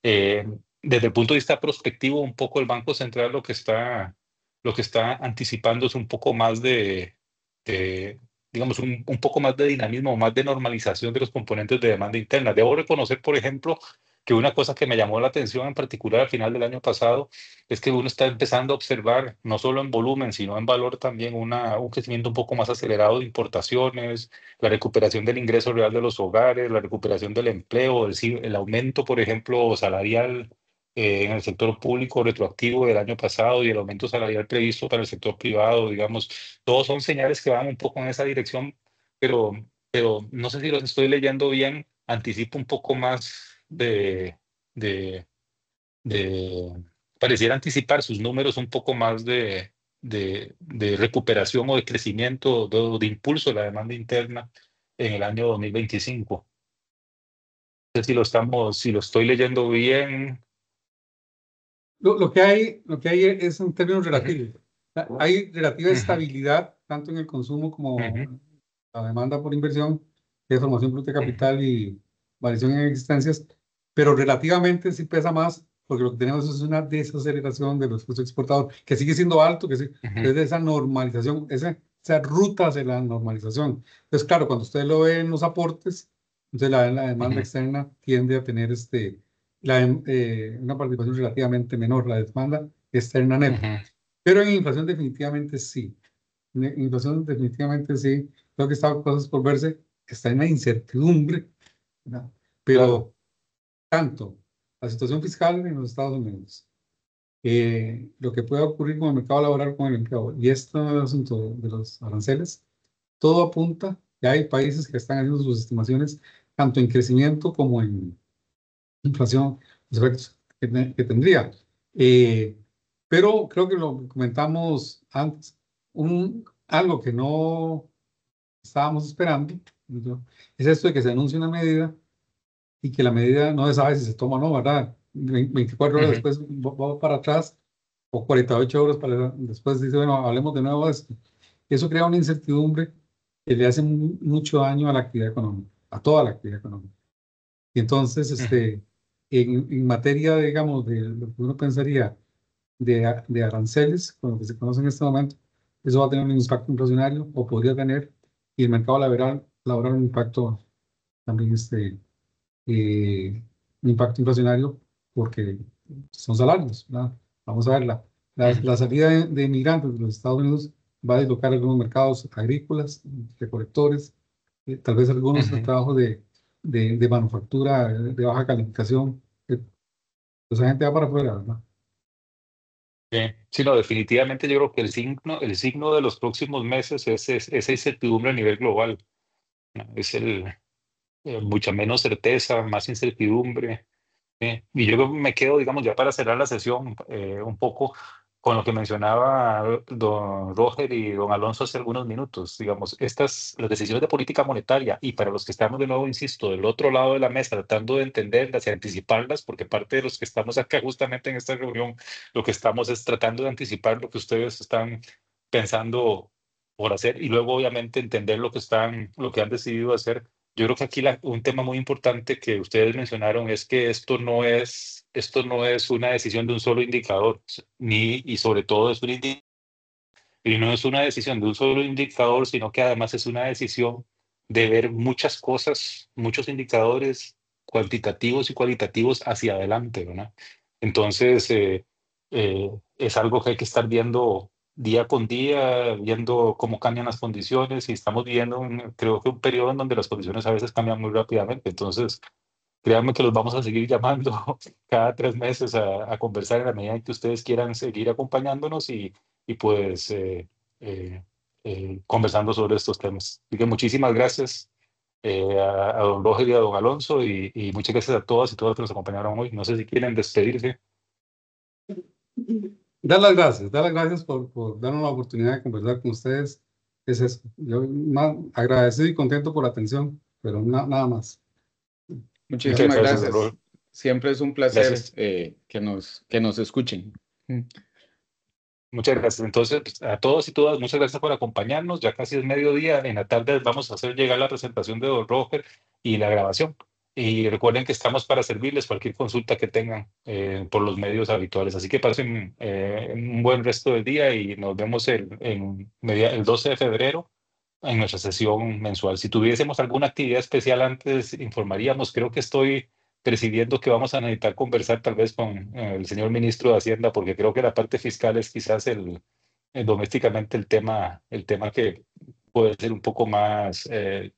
Eh, Desde el punto de vista prospectivo, un poco el Banco Central lo que está anticipando es un poco más digamos, un poco más de dinamismo, más de normalización de los componentes de demanda interna. Debo reconocer, por ejemplo, que una cosa que me llamó la atención en particular al final del año pasado es que uno está empezando a observar, no solo en volumen, sino en valor también, un crecimiento un poco más acelerado de importaciones, la recuperación del ingreso real de los hogares, la recuperación del empleo, el aumento, por ejemplo, salarial en el sector público retroactivo del año pasado y el aumento salarial previsto para el sector privado, digamos, todos son señales que van un poco en esa dirección, pero, pero no sé si los estoy leyendo bien, anticipo un poco más de, de pareciera anticipar sus números un poco más de recuperación o de crecimiento, de impulso de la demanda interna en el año 2025. No sé si lo estoy leyendo bien. Lo que hay es en términos relativos. Hay relativa Ujú, estabilidad tanto en el consumo como ujú, la demanda por inversión, que es formación bruta de ujú, capital y variación en existencias, pero relativamente sí pesa más, porque lo que tenemos es una desaceleración de los costos exportados, que sigue siendo alto, que sí, ujú, desde esa normalización, esa ruta hacia la normalización. Entonces, claro, cuando usted lo ve en los aportes, entonces la demanda ujú, externa tiende a tener una participación relativamente menor, la demanda externa neta. ujú, Pero en inflación definitivamente sí. En inflación definitivamente sí. Creo que está cosas por verse, está en la incertidumbre, ¿verdad? claro. Pero tanto la situación fiscal en los Estados Unidos, lo que pueda ocurrir con el mercado laboral, con el empleo, y este asunto de los aranceles, todo apunta que hay países que están haciendo sus estimaciones tanto en crecimiento como en inflación, los efectos que tendría. Eh, pero creo que lo comentamos antes, algo que no estábamos esperando, ¿no? Es esto de que se anuncie una medida y que la medida no se sabe si se toma o no, ¿verdad? 24 horas Ujú, después va para atrás o 48 horas después dice, bueno, hablemos de nuevo de esto. Y eso crea una incertidumbre que le hace mucho daño a la actividad económica, a toda la actividad económica. Y entonces, ujú. en materia, digamos, de lo que uno pensaría de aranceles, con lo que se conoce en este momento, eso va a tener un impacto inflacionario o podría tener, y el mercado laboral un impacto también, un impacto inflacionario porque son salarios, ¿verdad? Vamos a ver, Ujú, la salida de inmigrantes de los Estados Unidos va a deslocar algunos mercados agrícolas, recolectores, tal vez algunos ujú. trabajos de manufactura de baja calificación. Esa gente va para afuera, ¿verdad? Sí, sí, no, definitivamente yo creo que el signo de los próximos meses es esa incertidumbre a nivel global, ¿no? Mucha menos certeza, más incertidumbre. Y yo me quedo, digamos, ya para cerrar la sesión, un poco con lo que mencionaba don Roger y don Alonso hace algunos minutos. Digamos, las decisiones de política monetaria, y para los que estamos de nuevo, insisto, del otro lado de la mesa, tratando de entenderlas y anticiparlas, porque parte de los que estamos acá justamente en esta reunión, lo que estamos es tratando de anticipar lo que ustedes están pensando por hacer y luego obviamente entender lo que han decidido hacer. Yo creo que aquí un tema muy importante que ustedes mencionaron es que esto no es una decisión de un solo indicador, y sobre todo y no es una decisión de un solo indicador, sino que además es una decisión de ver muchas cosas, muchos indicadores cuantitativos y cualitativos hacia adelante, ¿verdad? Entonces, es algo que hay que estar viendo día con día, viendo cómo cambian las condiciones y estamos viviendo, creo que un periodo en donde las condiciones a veces cambian muy rápidamente. Entonces, créanme que los vamos a seguir llamando cada 3 meses a conversar en la medida en que ustedes quieran seguir acompañándonos y pues conversando sobre estos temas. Así que muchísimas gracias a don Roger y a don Alonso y muchas gracias a todas y todos los que nos acompañaron hoy. No sé si quieren despedirse. Dar las gracias por darnos la oportunidad de conversar con ustedes. Es eso. Yo más agradecido y contento por la atención, pero nada más. Muchas Muchísimas gracias, don gracias. Roger. Siempre es un placer Gracias. que nos escuchen. Muchas gracias. Entonces, pues, a todos y todas, muchas gracias por acompañarnos. Ya casi es mediodía. En la tarde vamos a hacer llegar la presentación de Don Roger y la grabación. Y recuerden que estamos para servirles cualquier consulta que tengan por los medios habituales. Así que pasen un buen resto del día y nos vemos el 12 de febrero en nuestra sesión mensual. Si tuviésemos alguna actividad especial antes, informaríamos. Creo que estoy presidiendo que vamos a necesitar conversar tal vez con el señor ministro de Hacienda, porque creo que la parte fiscal es quizás domésticamente el tema que puede ser un poco más,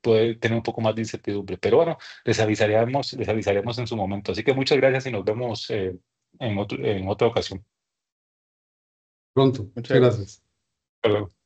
puede tener un poco más de incertidumbre. Pero bueno, les avisaremos en su momento. Así que muchas gracias y nos vemos en otra ocasión. Pronto. Muchas Muchas gracias. Hasta luego.